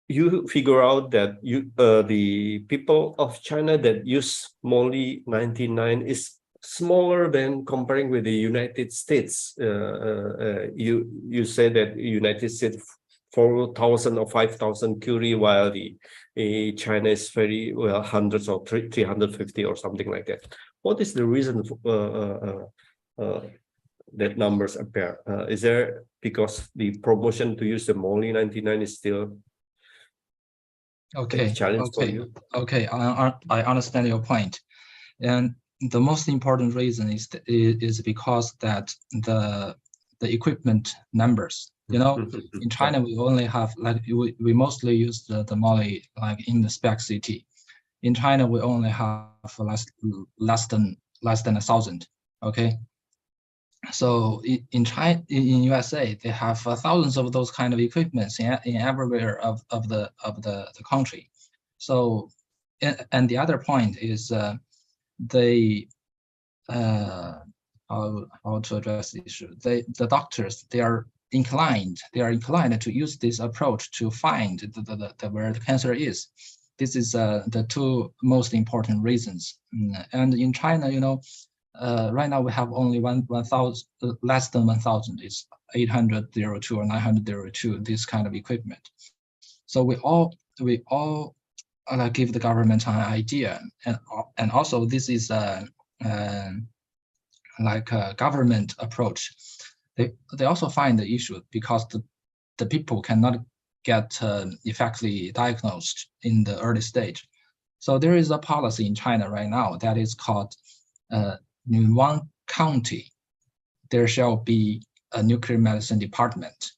You figure out that the people of China that use MOLY 99 is smaller than comparing with the United States. You say that United States 4,000 or 5,000 curie, while the China is very well hundreds or 350 or something like that. What is the reason that numbers appear? Is there because the promotion to use the MOLY 99 is still Okay. challenge for you? Okay. I understand your point, and the most important reason is because that the equipment numbers. You know, in China we only have like we mostly use the MOLY like in the spec CT. In China we only have less than 1,000. Okay. So in China, in USA, they have thousands of those kind of equipments in everywhere of the country. So, and the other point is how to address the issue. The doctors they are inclined to use this approach to find where the cancer is. This is the two most important reasons. And in China, you know. Right now we have only 1,000, less than 1,000. It's 802 or 902. This kind of equipment. So we all give the government an idea, and also this is like a government approach. They also find the issue because the people cannot get effectively diagnosed in the early stage. So there is a policy in China right now that is called. In one county, there shall be a nuclear medicine department.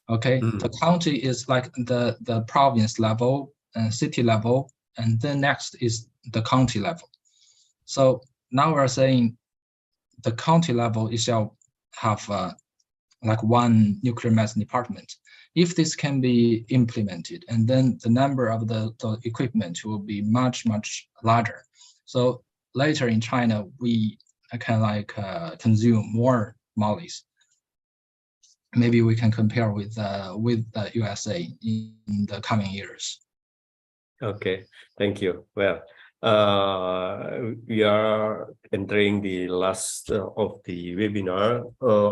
Okay, the county is like the province level and city level and then next is the county level. So now we're saying the county level it shall have like one nuclear medicine department. If this can be implemented, and then the number of the equipment will be much larger. So later in China, we can consume more mollies. Maybe we can compare with the USA in the coming years. Okay, thank you. Well, we are entering the last of the webinar.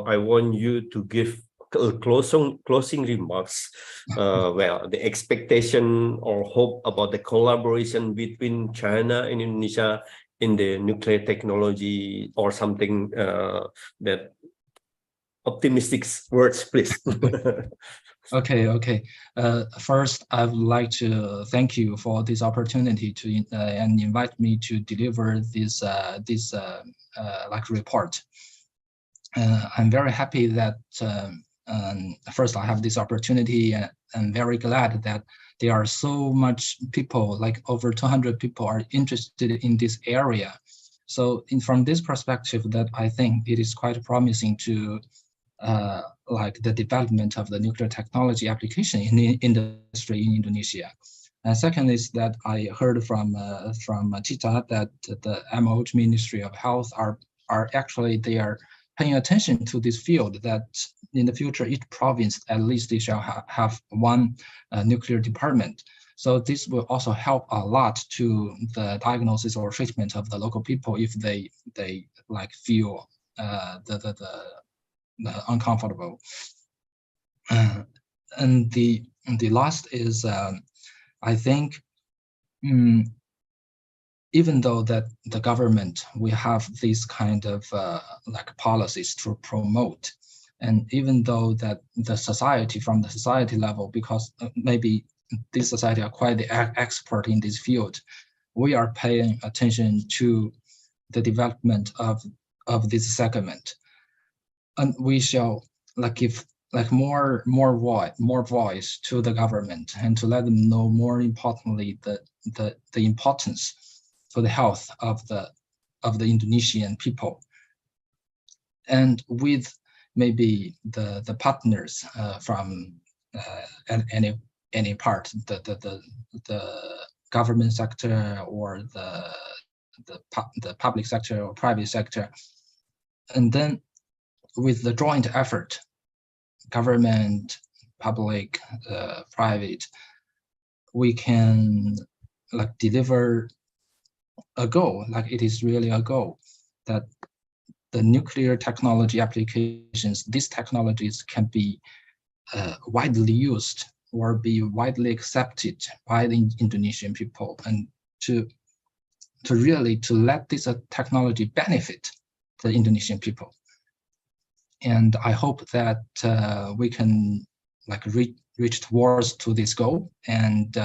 I want you to give closing remarks. Well, the expectation or hope about the collaboration between China and Indonesia in the nuclear technology, or something that optimistic words, please. Okay. First, I would like to thank you for this opportunity to and invite me to deliver this report. I'm very happy that first I have this opportunity, and I'm very glad that there are so much people, like over 200 people, are interested in this area. So from this perspective, that I think it is quite promising to like the development of the nuclear technology application in the industry in Indonesia. And second is that I heard from Tita that the MOH Ministry of Health are actually they are paying attention to this field, that in the future each province at least they shall have one nuclear department. So this will also help a lot to the diagnosis or treatment of the local people if they like feel the uncomfortable. And the last is I think even though that the government we have these kind of like policies to promote, and even though that the society from the society level, because maybe this society are quite the expert in this field, we are paying attention to the development of this segment, and we shall like give like more voice to the government, and to let them know more importantly the importance for the health of the Indonesian people, and with maybe the partners from any part, the government sector or the public sector or private sector, and then with the joint effort, government, public, private, we can like deliver a goal, like it is really a goal, that the nuclear technology applications, these technologies can be widely used or be widely accepted by the Indonesian people, and to really let this technology benefit the Indonesian people. And I hope that we can like reach towards to this goal, and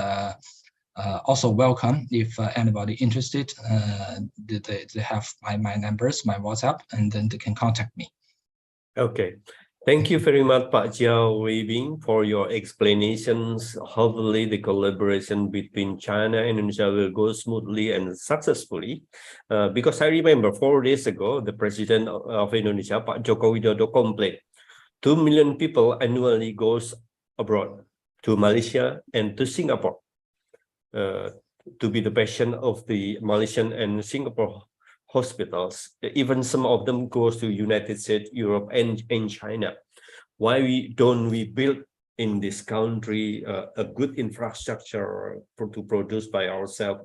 also welcome if anybody interested, they have my numbers, my WhatsApp, and then they can contact me. Okay, thank you very much, Pak Jiao Weibing, for your explanations. Hopefully the collaboration between China and Indonesia will go smoothly and successfully, because I remember 4 days ago the President of Indonesia, Pak Joko Widodo, complained 2 million people annually goes abroad to Malaysia and to Singapore to be the patient of the Malaysian and Singapore hospitals. Even some of them goes to United States, Europe, and China. Why don't we build in this country a good infrastructure to produce by ourselves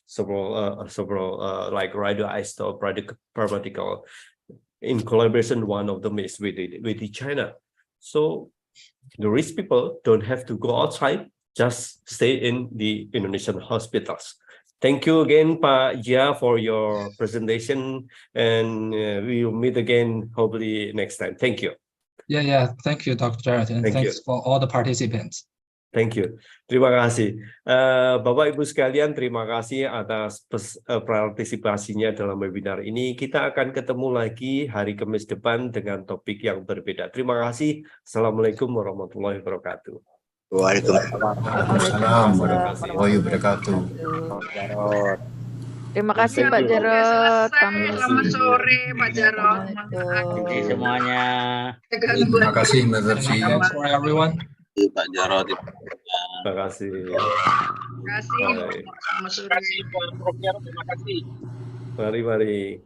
several like radioisotop, particle, in collaboration? One of them is with China. So the rich people don't have to go outside, just stay in the Indonesian hospitals. Thank you again, Pak Jia, for your presentation, and we will meet again hopefully next time. Thank you. Yeah. Thank you, Dr. Jared, and thanks for all the participants. Thank you. Terima kasih. Bapak Ibu sekalian, terima kasih atas partisipasinya dalam webinar ini. Kita akan ketemu lagi hari Kamis depan dengan topik yang berbeda. Terima kasih. Assalamualaikum warahmatullahi wabarakatuh. Waalaikumsalam warahmatullahi wabarakatuh. Terima kasih Pak Jarot. Selamat sore Pak Jarot. Semuanya. Terima kasih Mbak Tersi. Thanks for everyone. Pak Jarot. Terima kasih. Terima kasih. Selamat sore. Terima kasih. Mari.